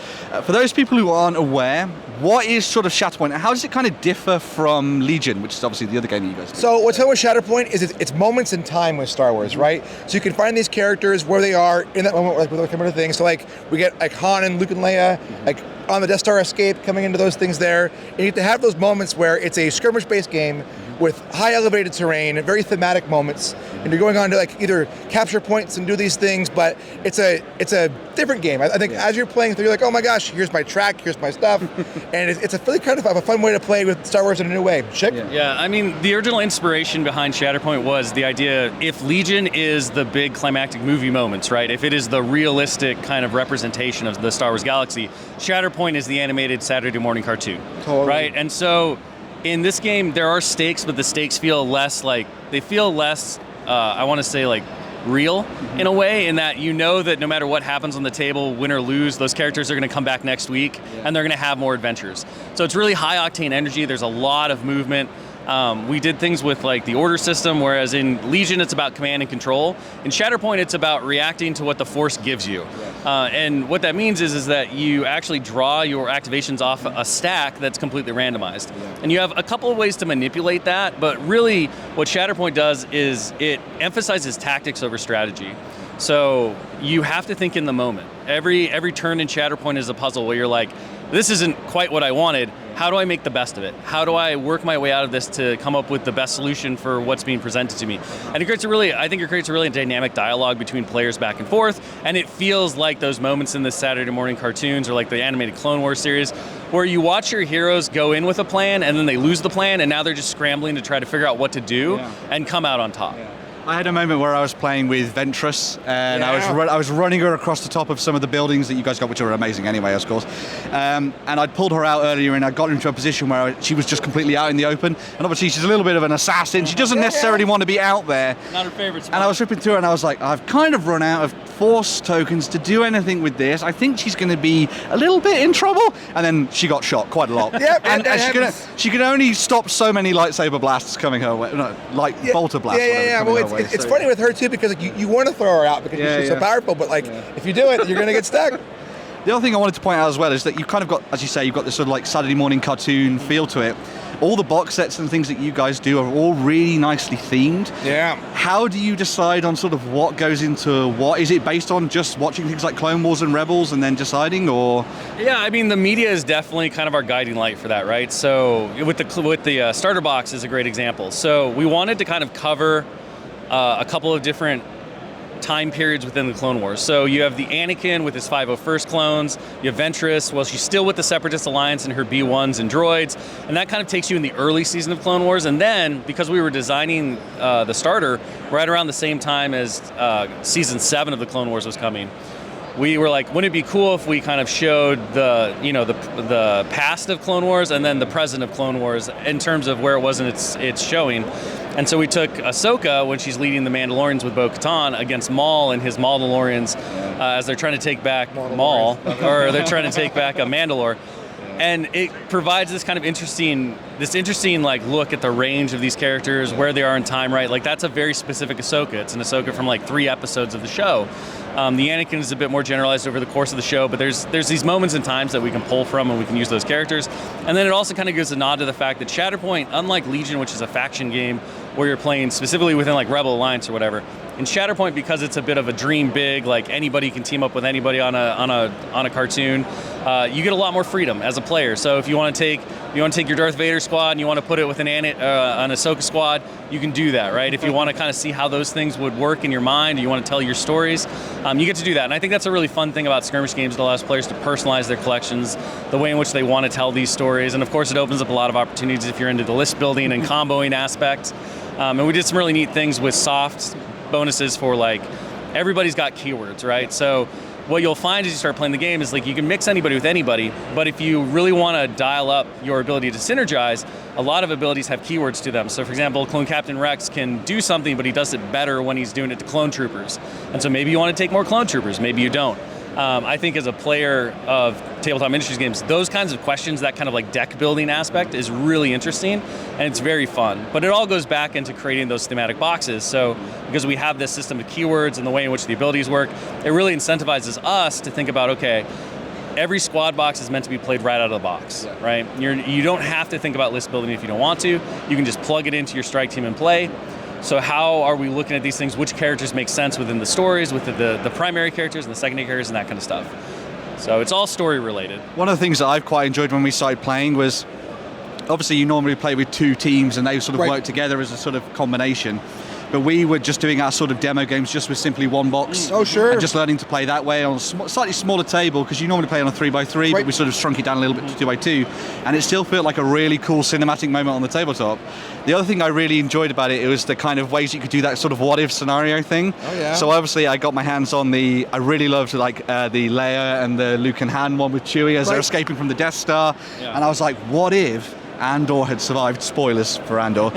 For those people who aren't aware, what is sort of Shatterpoint and how does it kind of differ from Legion, which is obviously the other game that you guys do? So what's fun with Shatterpoint is it's moments in time with Star Wars, right? So you can find these characters where they are in that moment, like with some other things. So like we get like Han and Luke and Leia, like on the Death Star escape, coming into those things there. And you get to have those moments where it's a skirmish-based game with high elevated terrain, very thematic moments, and you're going on to like either capture points and do these things, but it's a different game. I think as you're playing through, you're like, oh my gosh, here's my track, here's my stuff, and it's a really kind of a fun way to play with Star Wars in a new way. Chick? Yeah, I mean, the original inspiration behind Shatterpoint was the idea, if Legion is the big climactic movie moments, right? If it is the realistic kind of representation of the Star Wars galaxy, Shatterpoint is the animated Saturday morning cartoon, right? And so in this game, there are stakes, but the stakes feel less I want to say like real in a way, in that you know that no matter what happens on the table, win or lose, those characters are going to come back next week and they're going to have more adventures. So it's really high octane energy. There's a lot of movement. We did things with like the order system, whereas in Legion it's about command and control. In Shatterpoint it's about reacting to what the Force gives you. And what that means is that you actually draw your activations off a stack that's completely randomized. And you have a couple of ways to manipulate that, but really what Shatterpoint does is it emphasizes tactics over strategy. So you have to think in the moment. Every turn in Shatterpoint is a puzzle where you're like, this isn't quite what I wanted. How do I make the best of it? How do I work my way out of this to come up with the best solution for what's being presented to me? And it creates a really dynamic dialogue between players back and forth, and it feels like those moments in the Saturday morning cartoons or like the animated Clone Wars series where you watch your heroes go in with a plan and then they lose the plan and now they're just scrambling to try to figure out what to do and come out on top. I had a moment where I was playing with Ventress and I was running her across the top of some of the buildings that you guys got, which are amazing anyway, of course. And I'd pulled her out earlier and I got her into a position where she was just completely out in the open. And obviously she's a little bit of an assassin. She doesn't necessarily want to be out there. Not her favorite spot. And I was flipping through and I was like, I've kind of run out of Force tokens to do anything with this. I think she's going to be a little bit in trouble. And then she got shot quite a lot. And she could only stop so many lightsaber blasts coming her way. No, bolter blasts. Well, it's funny with her too, because like, you want to throw her out because she's so powerful, but like if you do it, you're gonna get stuck. The other thing I wanted to point out as well is that you've kind of got, as you say, you've got this sort of like Saturday morning cartoon feel to it. All the box sets and things that you guys do are all really nicely themed. Yeah. How do you decide on sort of what goes into what? Is it based on just watching things like Clone Wars and Rebels and then deciding, or? Yeah, I mean, the media is definitely kind of our guiding light for that, right? So with the starter box is a great example. So we wanted to kind of cover a couple of different time periods within the Clone Wars. So you have the Anakin with his 501st clones, you have Ventress, well, she's still with the Separatist Alliance and her B1s and droids, and that kind of takes you in the early season of Clone Wars. And then, because we were designing the starter right around the same time as season 7 of the Clone Wars was coming, we were like, wouldn't it be cool if we kind of showed the past of Clone Wars and then the present of Clone Wars in terms of where it was in its showing. And so we took Ahsoka when she's leading the Mandalorians with Bo-Katan against Maul and his Mandalorians as they're trying to take back Maul, or they're trying to take back a Mandalore. And it provides this kind of interesting like look at the range of these characters, where they are in time, right? Like that's a very specific Ahsoka. It's an Ahsoka from like 3 episodes of the show. The Anakin is a bit more generalized over the course of the show, but there's these moments and times that we can pull from and we can use those characters. And then it also kind of gives a nod to the fact that Shatterpoint, unlike Legion, which is a faction game where you're playing specifically within like Rebel Alliance or whatever, in Shatterpoint, because it's a bit of a dream big, like anybody can team up with anybody on a cartoon, you get a lot more freedom as a player. So if you want to take your Darth Vader squad and you want to put it with an Ahsoka squad, you can do that, right? If you want to kind of see how those things would work in your mind, or you want to tell your stories, you get to do that. And I think that's a really fun thing about skirmish games. It allows players to personalize their collections, the way in which they want to tell these stories. And of course, it opens up a lot of opportunities if you're into the list building and comboing aspect. And we did some really neat things with soft bonuses for like, everybody's got keywords, right? So what you'll find as you start playing the game is like you can mix anybody with anybody, but if you really want to dial up your ability to synergize, a lot of abilities have keywords to them. So for example, Clone Captain Rex can do something, but he does it better when he's doing it to clone troopers. And so maybe you want to take more clone troopers, maybe you don't. I think as a player of Tabletop Industries games, those kinds of questions, that kind of like deck building aspect is really interesting and it's very fun. But it all goes back into creating those thematic boxes. So because we have this system of keywords and the way in which the abilities work, it really incentivizes us to think about, okay, every squad box is meant to be played right out of the box, right? You don't have to think about list building if you don't want to. You can just plug it into your strike team and play. So how are we looking at these things? Which characters make sense within the stories, with the primary characters and the secondary characters and that kind of stuff? So it's all story related. One of the things that I've quite enjoyed when we started playing was, obviously you normally play with 2 teams and they sort of work together as a sort of combination. But we were just doing our sort of demo games just with simply 1 box. Oh, sure. And just learning to play that way on a slightly smaller table, because you normally play on a 3x3, but we sort of shrunk it down a little bit to 2x2. And it still felt like a really cool cinematic moment on the tabletop. The other thing I really enjoyed about it was the kind of ways you could do that sort of what-if scenario thing. Oh, yeah. So obviously I got my hands on I really loved like the Leia and the Luke and Han one with Chewie as they're escaping from the Death Star. Yeah. And I was like, what if Andor had survived, spoilers for Andor,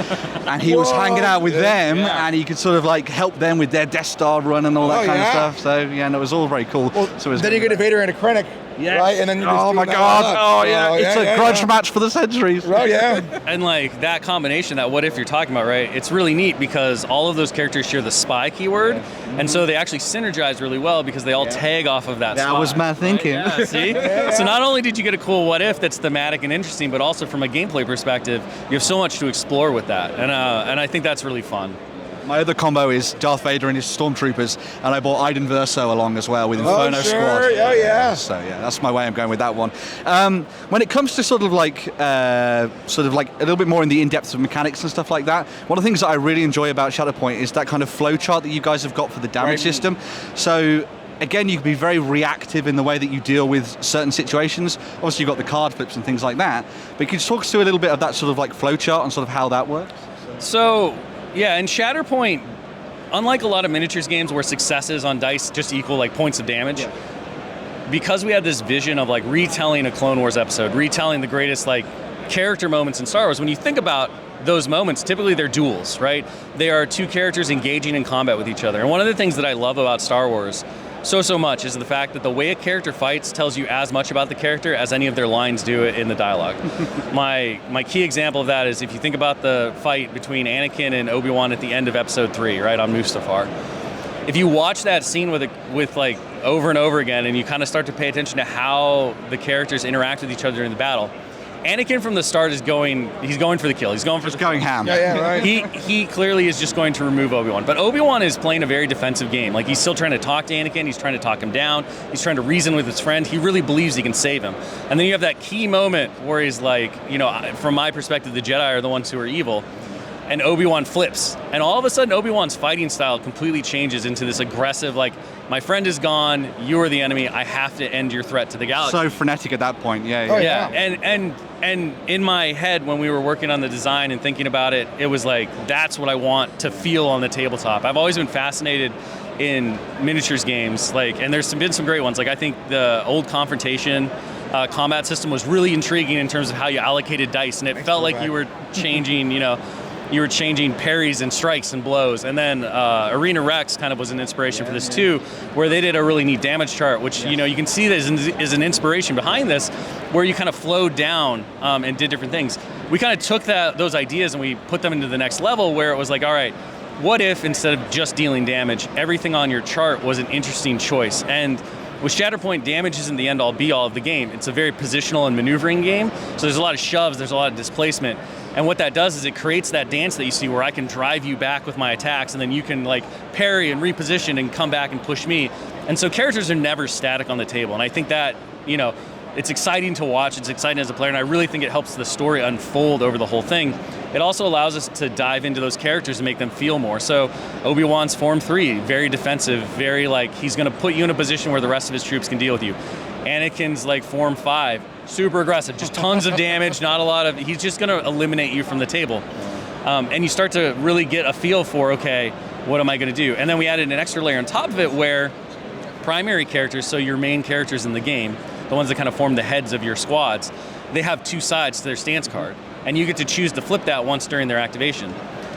and he was hanging out with them, and he could sort of like help them with their Death Star run and all that kind of stuff. So yeah, and it was all very cool. Well, so then you get a Vader and a Krennic, right? And then you just oh my god, it's a grudge match for the centuries. Oh yeah. And like that combination, that what if you're talking about, right? It's really neat because all of those characters share the spy keyword, and so they actually synergize really well because they all tag off of that. That spy, was my thinking. Right? Yeah, see? So not only did you get a cool what if that's thematic and interesting, but also from a gameplay perspective, you have so much to explore with that, and I think that's really fun. My other combo is Darth Vader and his stormtroopers, and I bought Iden Verso along as well with Inferno Squad. Oh yeah. So yeah, that's my way I'm going with that one. When it comes to sort of like a little bit more in the in-depth of mechanics and stuff like that, one of the things that I really enjoy about Shatterpoint is that kind of flow chart that you guys have got for the damage system. So again, you can be very reactive in the way that you deal with certain situations. Obviously, you've got the card flips and things like that. But can you talk us through a little bit of that sort of like flow chart and sort of how that works? So, yeah, in Shatterpoint, unlike a lot of miniatures games where successes on dice just equal like points of damage, because we had this vision of like retelling a Clone Wars episode, retelling the greatest like character moments in Star Wars, when you think about those moments, typically they're duels, right? They are 2 characters engaging in combat with each other. And one of the things that I love about Star Wars so much is the fact that the way a character fights tells you as much about the character as any of their lines do in the dialogue. My key example of that is if you think about the fight between Anakin and Obi-Wan at the end of Episode 3, right, on Mustafar. If you watch that scene with like over and over again, and you kind of start to pay attention to how the characters interact with each other in the battle. Anakin from the start he's going for the kill. He's going for just going ham. Yeah, right. He clearly is just going to remove Obi-Wan. But Obi-Wan is playing a very defensive game. Like, he's still trying to talk to Anakin. He's trying to talk him down. He's trying to reason with his friend. He really believes he can save him. And then you have that key moment where he's like, from my perspective, the Jedi are the ones who are evil. And Obi-Wan flips. And all of a sudden, Obi-Wan's fighting style completely changes into this aggressive, like, my friend is gone, you are the enemy, I have to end your threat to the galaxy. So frenetic at that point, yeah. Oh, Yeah, and in my head, when we were working on the design and thinking about it, it was like, that's what I want to feel on the tabletop. I've always been fascinated in miniatures games, and there's been some great ones. Like, I think the old Confrontation combat system was really intriguing in terms of how you allocated dice, and it felt like you were changing, you were changing parries and strikes and blows. And then Arena Rex kind of was an inspiration for this too, where they did a really neat damage chart, which you can see that is an inspiration behind this, where you kind of flowed down and did different things. We kind of took those ideas and we put them into the next level, where it was like, all right, what if instead of just dealing damage, everything on your chart was an interesting choice? And with Shatterpoint, damage isn't the end-all be-all of the game. It's a very positional and maneuvering game, so there's a lot of shoves, there's a lot of displacement. And what that does is it creates that dance that you see where I can drive you back with my attacks, and then you can parry and reposition and come back and push me. And so characters are never static on the table. And I think that, it's exciting to watch, it's exciting as a player, and I really think it helps the story unfold over the whole thing. It also allows us to dive into those characters and make them feel more. So Obi-Wan's Form 3, very defensive, very he's going to put you in a position where the rest of his troops can deal with you. Anakin's Form 5, super aggressive, just tons of damage, not a lot of, he's just going to eliminate you from the table. And you start to really get a feel for, okay, what am I going to do? And then we added an extra layer on top of it where primary characters, so your main characters in the game, the ones that kind of form the heads of your squads, they have two sides to their stance card. And you get to choose to flip that once during their activation.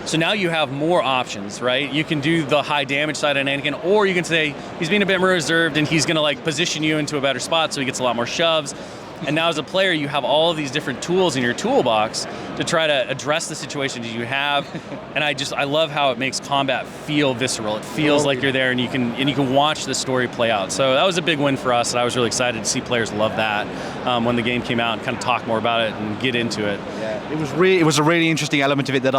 So now you have more options, right? You can do the high damage side on Anakin, or you can say he's being a bit more reserved and he's going to position you into a better spot so he gets a lot more shoves. And now as a player, you have all of these different tools in your toolbox to try to address the situations you have. And I love how it makes combat feel visceral. It feels like you're there, and you can watch the story play out. So that was a big win for us, and I was really excited to see players love that when the game came out and kind of talk more about it and get into it. Yeah, it was a really interesting element of it that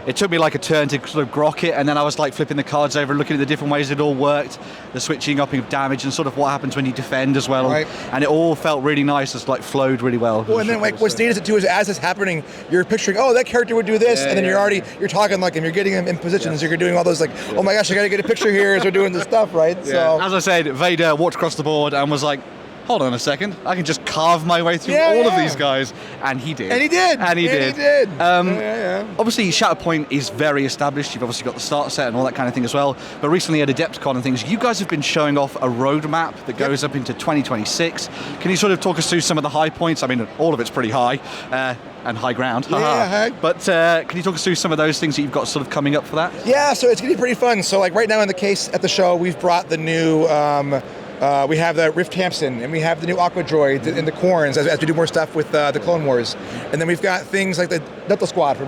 it took me a turn to sort of grok it, and then I was flipping the cards over and looking at the different ways it all worked, the switching up of damage and sort of what happens when you defend as well. Right. And it all felt really nice, it's flowed really well. Well, and then what's neat is too is as it's happening, you're picturing, oh, that character would do this, and then you're talking and you're getting them in positions, you're doing all those oh my gosh, I gotta get a picture here as we're doing this stuff, right? Yeah. So as I said, Vader walked across the board and was like, hold on a second, I can just carve my way through all of these guys. And he did. Obviously, Shatterpoint is very established. You've obviously got the start set and all that kind of thing as well. But recently at Adepticon and things, you guys have been showing off a roadmap that goes up into 2026. Can you sort of talk us through some of the high points? I mean, all of it's pretty high. And high ground. Yeah. But can you talk us through some of those things that you've got sort of coming up for that? Yeah, so it's going to be pretty fun. So right now in the case at the show, we've brought the new... we have the Rift Hampson, and we have the new Aqua Droid and the Corns as we do more stuff with the Clone Wars. And then we've got things like the Delta Squad from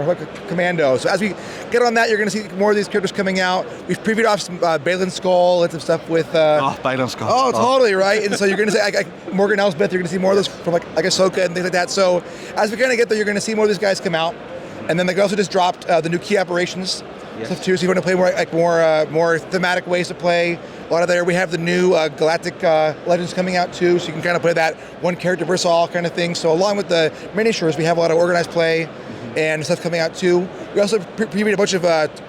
Commando. So as we get on that, you're going to see more of these characters coming out. We've previewed off some Baylan Skull and some stuff with... Baylan Skull. Oh, totally, right? And so you're going to see Morgan Elsbeth, you're going to see more of those from like Ahsoka and things like that. So as we kind of get there, you're going to see more of these guys come out. And then they also just dropped the new key operations stuff too. So you want to play more thematic ways to play. A lot of there. We have the new Galactic Legends coming out too, so you can kind of play that one character versus all kind of thing. So along with the miniatures, we have a lot of organized play and stuff coming out too. We also previewed a bunch of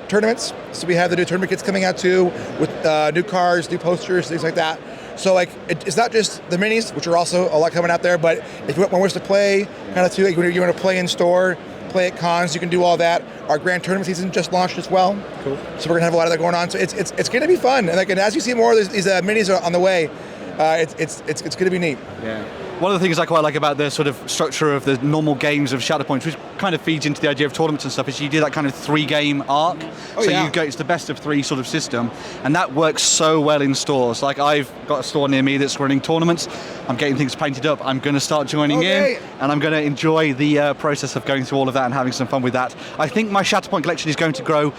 tournaments. So we have the new tournament kits coming out too, with new cards, new posters, things like that. So it's not just the minis, which are also a lot coming out there, but if you want more ways to play, kind of too, you want to play in store, play at cons, you can do all that. Our grand tournament season just launched as well. Cool. So we're gonna have a lot of that going on. So it's gonna be fun. And as you see more of these minis are on the way, it's gonna be neat. Yeah. One of the things I quite like about the sort of structure of the normal games of Shatterpoint, which kind of feeds into the idea of tournaments and stuff, is you do that kind of 3-game arc. It's the best of 3 sort of system, and that works so well in stores. I've got a store near me that's running tournaments. I'm getting things painted up. I'm going to start joining in, and I'm going to enjoy the process of going through all of that and having some fun with that. I think my Shatterpoint collection is going to grow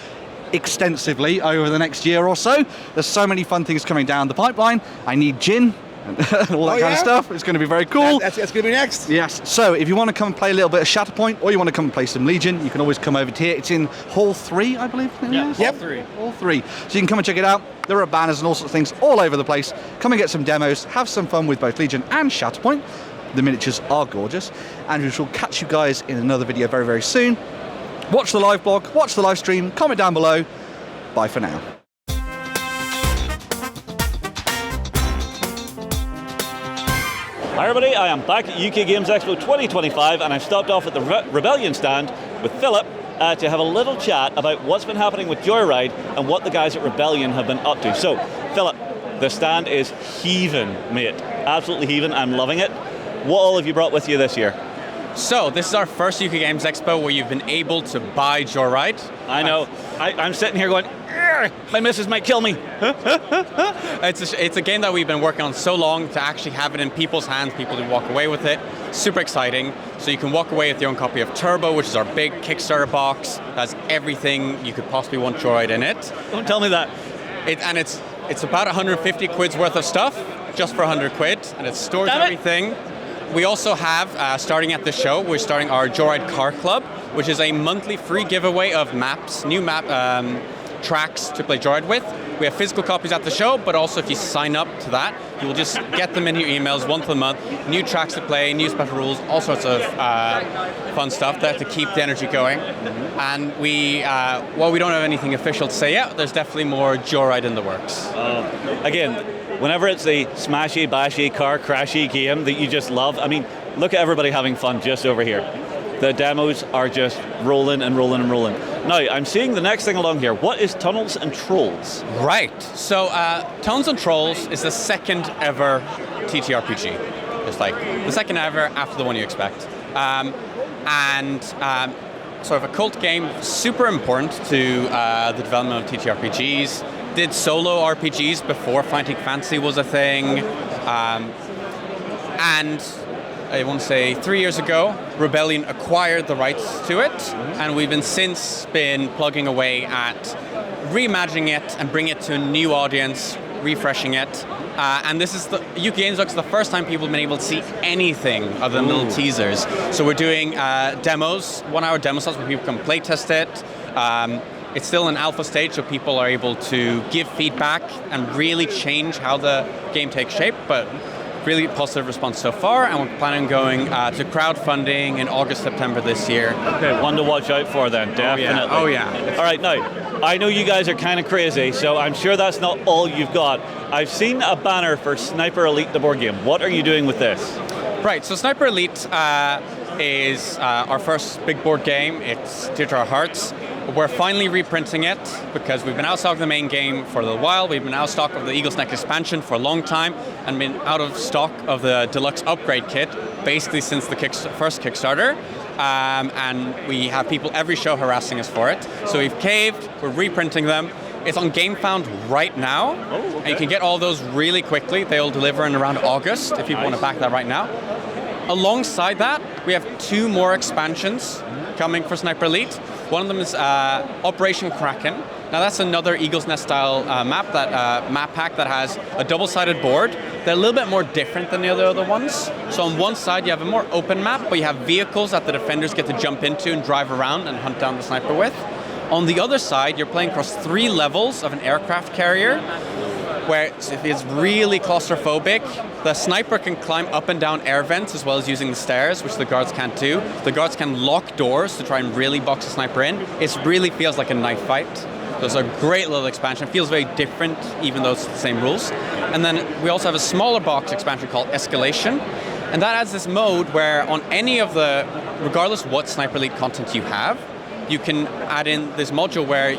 extensively over the next year or so. There's so many fun things coming down the pipeline. I need gin and all that kind of stuff. It's going to be very cool. That's going to be next. Yes. So if you want to come and play a little bit of Shatterpoint, or you want to come and play some Legion, you can always come over to here. It's in Hall 3, I believe. Yeah, Hall 3. Hall 3. So you can come and check it out. There are banners and all sorts of things all over the place. Come and get some demos. Have some fun with both Legion and Shatterpoint. The miniatures are gorgeous. And we shall catch you guys in another video very, very soon. Watch the live blog. Watch the live stream. Comment down below. Bye for now. Hi everybody, I am back at UK Games Expo 2025 and I've stopped off at the Rebellion stand with Philip to have a little chat about what's been happening with Joyride and what the guys at Rebellion have been up to. So, Philip, the stand is heaving, mate. Absolutely heaving. I'm loving it. What all have you brought with you this year? So, this is our first UK Games Expo where you've been able to buy Joyride. I know. I'm sitting here going, my missus might kill me. It's a game that we've been working on so long to actually have it in people's hands, people to walk away with it. Super exciting. So you can walk away with your own copy of Turbo, which is our big Kickstarter box. Has everything you could possibly want Joyride in it. Don't tell me that. It's about 150 quid's worth of stuff, just for 100 quid, and it stores everything. We also have, starting at the show, we're starting our Joyride Car Club, which is a monthly free giveaway of maps, new map tracks to play Joyride with. We have physical copies at the show, but also if you sign up to that, you will just get them in your emails once a month. New tracks to play, new special rules, all sorts of fun stuff there to keep the energy going. And while we don't have anything official to say yet, there's definitely more Joyride in the works. Again, whenever it's a smashy, bashy, car crashy game that you just love, I mean, look at everybody having fun just over here. The demos are just rolling and rolling and rolling. Now, I'm seeing the next thing along here. What is Tunnels and Trolls? Right. So, Tunnels and Trolls is the second ever TTRPG. It's like the second ever after the one you expect. Sort of a cult game, super important to the development of TTRPGs. Did solo RPGs before Fighting Fantasy was a thing. And I want to say 3 years ago, Rebellion acquired the rights to it, and we've since been plugging away at reimagining it and bringing it to a new audience, refreshing it. And this is the UK Games Expo is the first time people have been able to see anything other than little teasers. So we're doing demos, 1 hour demo slots where people can play test it. It's still in alpha stage, so people are able to give feedback and really change how the game takes shape, but really positive response so far, and we're planning on going to crowdfunding in August, September this year. Okay, one to watch out for then, definitely. Oh yeah. All right, now, I know you guys are kind of crazy, so I'm sure that's not all you've got. I've seen a banner for Sniper Elite, the board game. What are you doing with this? Right, so Sniper Elite is our first big board game. It's dear to our hearts. We're finally reprinting it because we've been out of stock of the main game for a little while. We've been out of stock of the Eagle's Neck expansion for a long time and been out of stock of the deluxe upgrade kit basically since the first Kickstarter. And we have people every show harassing us for it. So we've caved, we're reprinting them. It's on GameFound right now. Oh, okay. And you can get all those really quickly. They'll deliver in around August if people want to back that right now. Alongside that, we have 2 more expansions coming for Sniper Elite. One of them is Operation Kraken. Now that's another Eagle's Nest style map pack that has a double-sided board. They're a little bit more different than the other ones. So on one side you have a more open map, but you have vehicles that the defenders get to jump into and drive around and hunt down the sniper with. On the other side, you're playing across 3 levels of an aircraft carrier, where it's really claustrophobic. The sniper can climb up and down air vents as well as using the stairs, which the guards can't do. The guards can lock doors to try and really box the sniper in. It really feels like a knife fight. So it's a great little expansion. It feels very different, even though it's the same rules. And then we also have a smaller box expansion called Escalation. And that adds this mode where on any of regardless what Sniper Elite content you have, you can add in this module where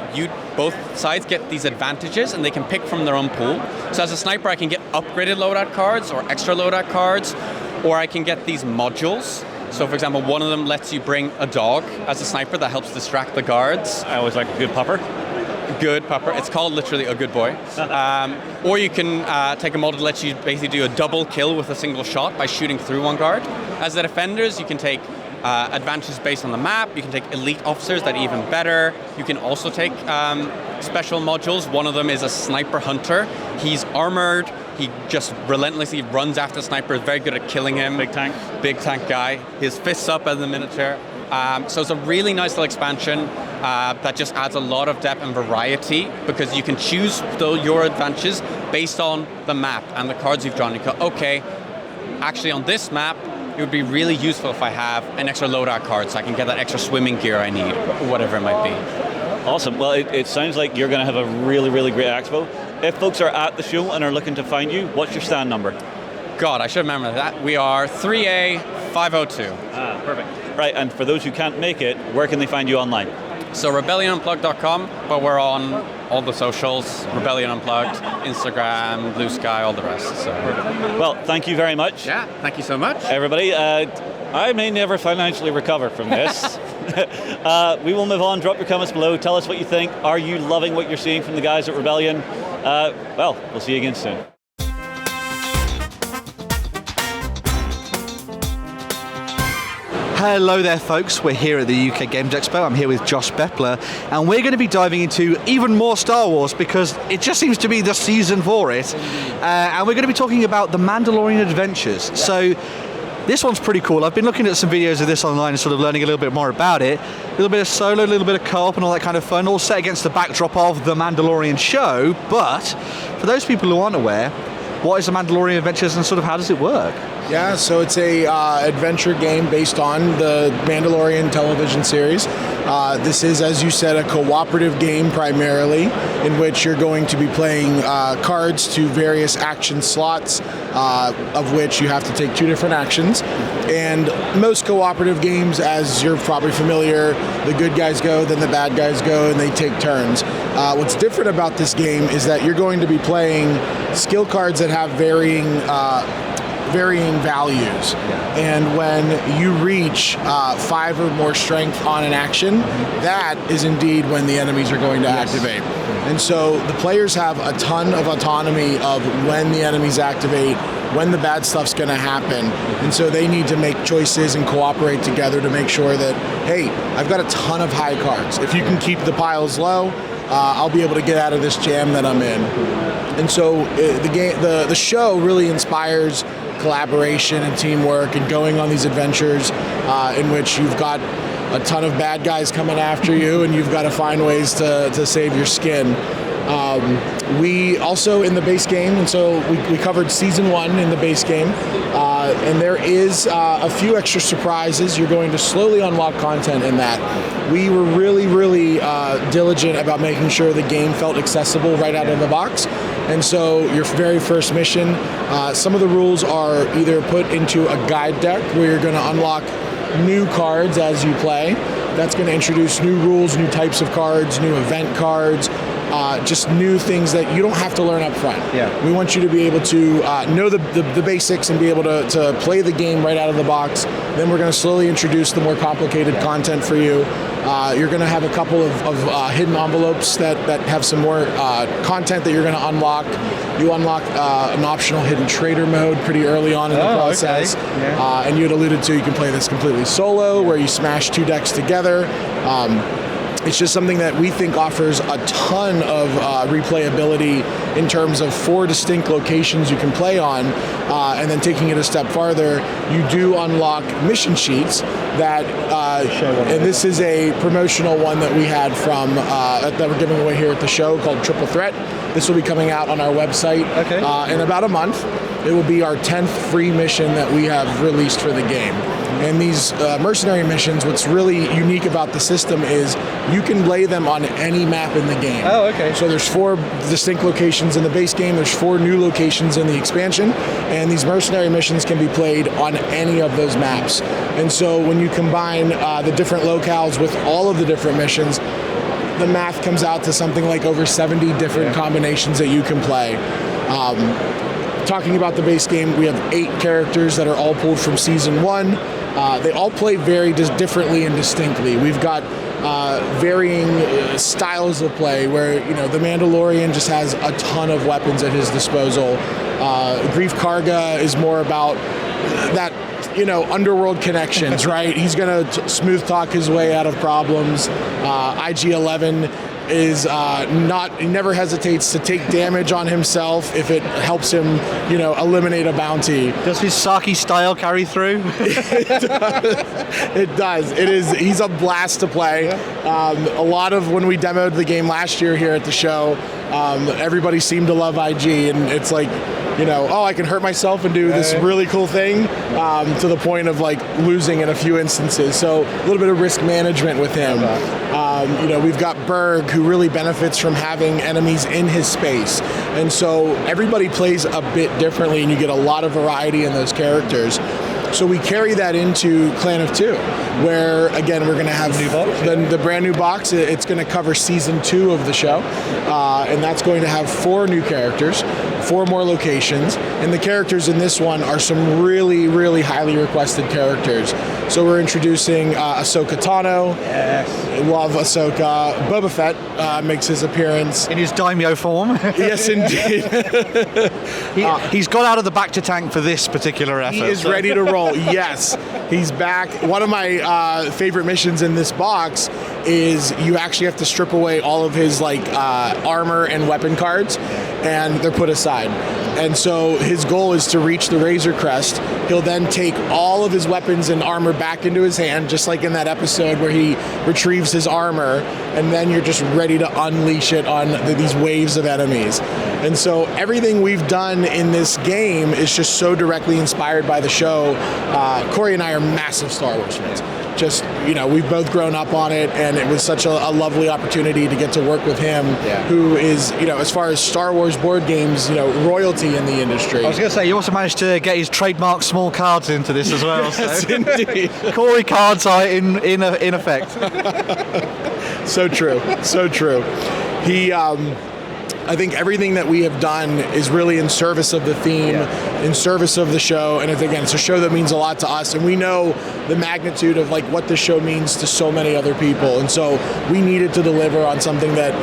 both sides get these advantages and they can pick from their own pool. So as a sniper, I can get upgraded loadout cards or extra loadout cards, or I can get these modules. So for example, one of them lets you bring a dog as a sniper that helps distract the guards. I always like a good pupper. Good pupper. It's called literally a good boy. Or you can take a model that lets you basically do a double kill with a single shot by shooting through one guard. As the defenders, you can take advantages based on the map. You can take elite officers that are even better. You can also take special modules. One of them is a sniper hunter. He's armored. He just relentlessly runs after snipers, very good at killing him. Big tank. Big tank guy. His fists up as a miniature. So it's a really nice little expansion that just adds a lot of depth and variety, because you can choose your advantages based on the map and the cards you've drawn. You go, okay, actually on this map, it would be really useful if I have an extra loadout card so I can get that extra swimming gear I need, whatever it might be. Awesome. Well, it sounds like you're going to have a really, really great expo. If folks are at the show and are looking to find you, what's your stand number? God, I should remember that. We are 3A 502. Perfect. Right, and for those who can't make it, where can they find you online? So RebellionUnplugged.com, but we're on all the socials, Rebellion Unplugged, Instagram, Blue Sky, all the rest. So. Well, thank you very much. Yeah, thank you so much. Everybody, I may never financially recover from this. We will move on. Drop your comments below. Tell us what you think. Are you loving what you're seeing from the guys at Rebellion? Well, we'll see you again soon. Hello there folks, we're here at the UK Games Expo. I'm here with Josh Beppler, and we're going to be diving into even more Star Wars because it just seems to be the season for it. And we're going to be talking about the Mandalorian Adventures. So this one's pretty cool. I've been looking at some videos of this online and sort of learning a little bit more about it. A little bit of solo, a little bit of co-op and all that kind of fun, all set against the backdrop of the Mandalorian show. But for those people who aren't aware, what is the Mandalorian Adventures and sort of how does it work? Yeah, so it's a adventure game based on the Mandalorian television series. This is, as you said, a cooperative game primarily, in which you're going to be playing cards to various action slots, of which you have to take 2 different actions. And most cooperative games, as you're probably familiar, the good guys go, then the bad guys go, and they take turns. What's different about this game is that you're going to be playing skill cards that have varying values, and when you reach 5 or more strength on an action, that is indeed when the enemies are going to activate. And so the players have a ton of autonomy of when the enemies activate, when the bad stuff's going to happen, and so they need to make choices and cooperate together to make sure that, hey, I've got a ton of high cards. If you can keep the piles low, I'll be able to get out of this jam that I'm in. And so the show really inspires collaboration and teamwork and going on these adventures in which you've got a ton of bad guys coming after you and you've got to find ways to save your skin. We also, in the base game, and so we covered Season 1 in the base game, and there is a few extra surprises. You're going to slowly unlock content in that. We were really, really diligent about making sure the game felt accessible right out of the box. And so your very first mission, some of the rules are either put into a guide deck where you're going to unlock new cards as you play. That's going to introduce new rules, new types of cards, new event cards, just new things that you don't have to learn up front. Yeah. We want you to be able to know the basics and be able to play the game right out of the box. Then we're going to slowly introduce the more complicated content for you. You're going to have a couple of hidden envelopes that have some more content that you're going to unlock. You unlock an optional hidden trader mode pretty early on in the process. Okay. Yeah. And you had alluded to, you can play this completely solo, where you smash 2 decks together. It's just something that we think offers a ton of replayability in terms of 4 distinct locations you can play on, and then taking it a step farther, you do unlock mission sheets that, and this is a promotional one that we had from, that we're giving away here at the show called Triple Threat. This will be coming out on our website in about a month. It will be our 10th free mission that we have released for the game. And these mercenary missions, what's really unique about the system is you can lay them on any map in the game. Oh, okay. So there's 4 distinct locations in the base game, there's 4 new locations in the expansion, and these mercenary missions can be played on any of those maps. And so when you combine the different locales with all of the different missions, the math comes out to something like over 70 different combinations that you can play. Talking about the base game, we have 8 characters that are all pulled from Season 1. They all play very differently and distinctly. We've got varying styles of play where, the Mandalorian just has a ton of weapons at his disposal. Grief Karga is more about that underworld connections, right? He's going to smooth talk his way out of problems. IG-11 is he never hesitates to take damage on himself if it helps him, eliminate a bounty. Does his Saki style carry through? It does. He's a blast to play. A lot of when we demoed the game last year here at the show, everybody seemed to love IG, and it's like, I can hurt myself and do this really cool thing, to the point of like losing in a few instances. So a little bit of risk management with him. We've got Berg, who really benefits from having enemies in his space. And so everybody plays a bit differently, and you get a lot of variety in those characters. So we carry that into Clan of Two, where again we're going to have the brand new box. It's going to cover season 2 of the show, and that's going to have 4 new characters, 4 more locations, and the characters in this one are some really, really highly requested characters. So we're introducing Ahsoka Tano. Yes. Love Ahsoka. Boba Fett makes his appearance in his daimyo form. Yes, indeed. He's got out of the back to tank for this particular effort. He is ready to roll. Yes, he's back. One of my favorite missions in this box is you actually have to strip away all of his armor and weapon cards, and they're put aside. And so his goal is to reach the Razor Crest. He'll then take all of his weapons and armor back into his hand, just like in that episode where he retrieves his armor, and then you're just ready to unleash it on these waves of enemies. And so everything we've done in this game is just so directly inspired by the show. Corey and I are massive Star Wars fans. Just, we've both grown up on it, and it was such a lovely opportunity to get to work with him, who is, as far as Star Wars board games, royalty in the industry. I was going to say, you also managed to get his trademark small cards into this as well. Yes, so. Indeed. Corey cards are in effect. So true. So true. I think everything that we have done is really in service of the theme, in service of the show, and it's a show that means a lot to us, and we know the magnitude of what this show means to so many other people, and so we needed to deliver on something that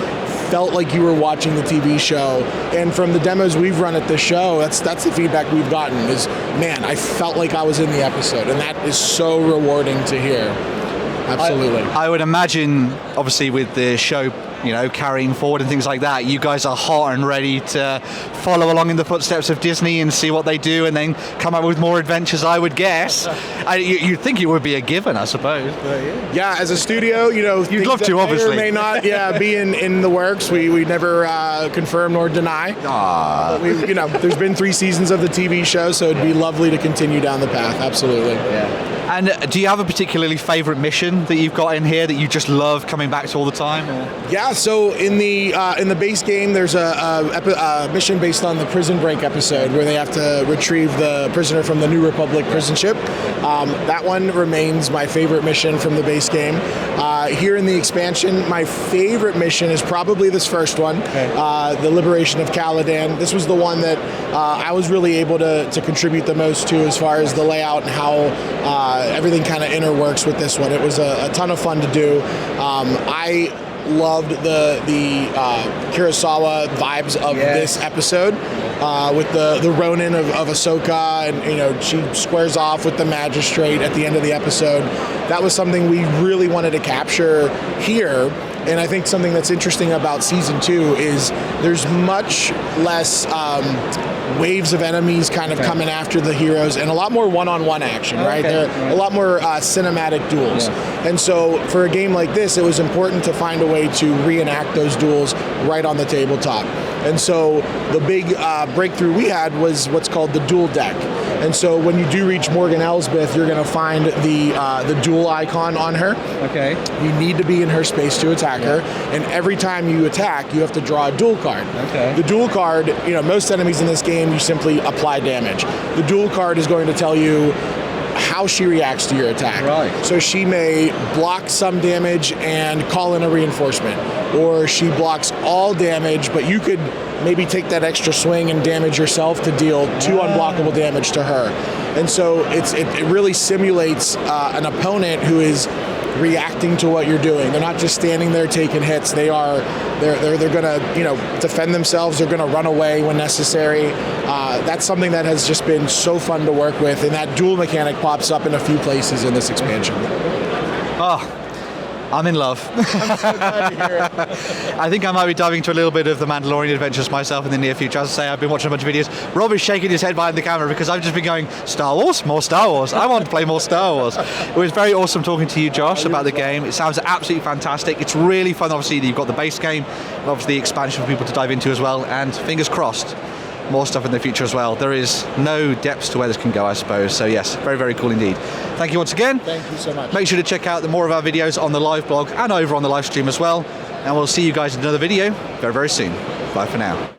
felt like you were watching the TV show. And from the demos we've run at this show, that's the feedback we've gotten is, man, I felt like I was in the episode, and that is so rewarding to hear. Absolutely. I would imagine, obviously, with the show, carrying forward and things like that, you guys are hot and ready to follow along in the footsteps of Disney and see what they do, and then come up with more adventures, I would guess. You'd think it would be a given, I suppose. But yeah, as a studio, you'd love to, obviously. May or may not, be in the works. We never confirm nor deny. There's been 3 seasons of the TV show, so it'd be lovely to continue down the path. Absolutely. Yeah. And do you have a particularly favorite mission that you've got in here that you just love coming back to all the time? Or? Yeah, so in the base game, there's a mission based on the Prison Break episode where they have to retrieve the prisoner from the New Republic prison ship. That one remains my favorite mission from the base game. Here in the expansion, my favorite mission is probably this first one, the Liberation of Caladan. This was the one that I was really able to contribute the most to as far as the layout and how everything kind of interworks with this one. It was a ton of fun to do. I loved the Kurosawa vibes of this episode with the Ronin of Ahsoka, and she squares off with the magistrate at the end of the episode. That was something we really wanted to capture here. And I think something that's interesting about season 2 is there's much less waves of enemies kind of coming after the heroes, and a lot more one-on-one action, right? There are a lot more cinematic duels. And so for a game like this, it was important to find a way to reenact those duels right on the tabletop. And so the big breakthrough we had was what's called the duel deck. And so when you do reach Morgan Elsbeth, you're going to find the duel icon on her. Okay. You need to be in her space to attack her, and every time you attack, you have to draw a duel card. Okay. The duel card, most enemies in this game, you simply apply damage. The duel card is going to tell you how she reacts to your attack. Right. So she may block some damage and call in a reinforcement, or she blocks all damage, but you could maybe take that extra swing and damage yourself to deal 2 unblockable damage to her. And so it really simulates an opponent who is reacting to what you're doing. They're not just standing there taking hits. They're gonna, defend themselves. They're gonna run away when necessary. That's something that has just been so fun to work with, and that duel mechanic pops up in a few places in this expansion. Oh, I'm in love. I'm so glad to hear it. I think I might be diving into a little bit of the Mandalorian adventures myself in the near future. As I say, I've been watching a bunch of videos. Rob is shaking his head behind the camera because I've just been going, Star Wars? More Star Wars. I want to play more Star Wars. It was very awesome talking to you, Josh, about the game. It sounds absolutely fantastic. It's really fun, obviously, that you've got the base game, and obviously the expansion for people to dive into as well, and fingers crossed, more stuff in the future as well. There is no depths to where this can go, I suppose. So yes, very, very cool indeed. Thank you once again. Thank you so much. Make sure to check out more of our videos on the live blog and over on the live stream as well. And we'll see you guys in another video very, very soon. Bye for now.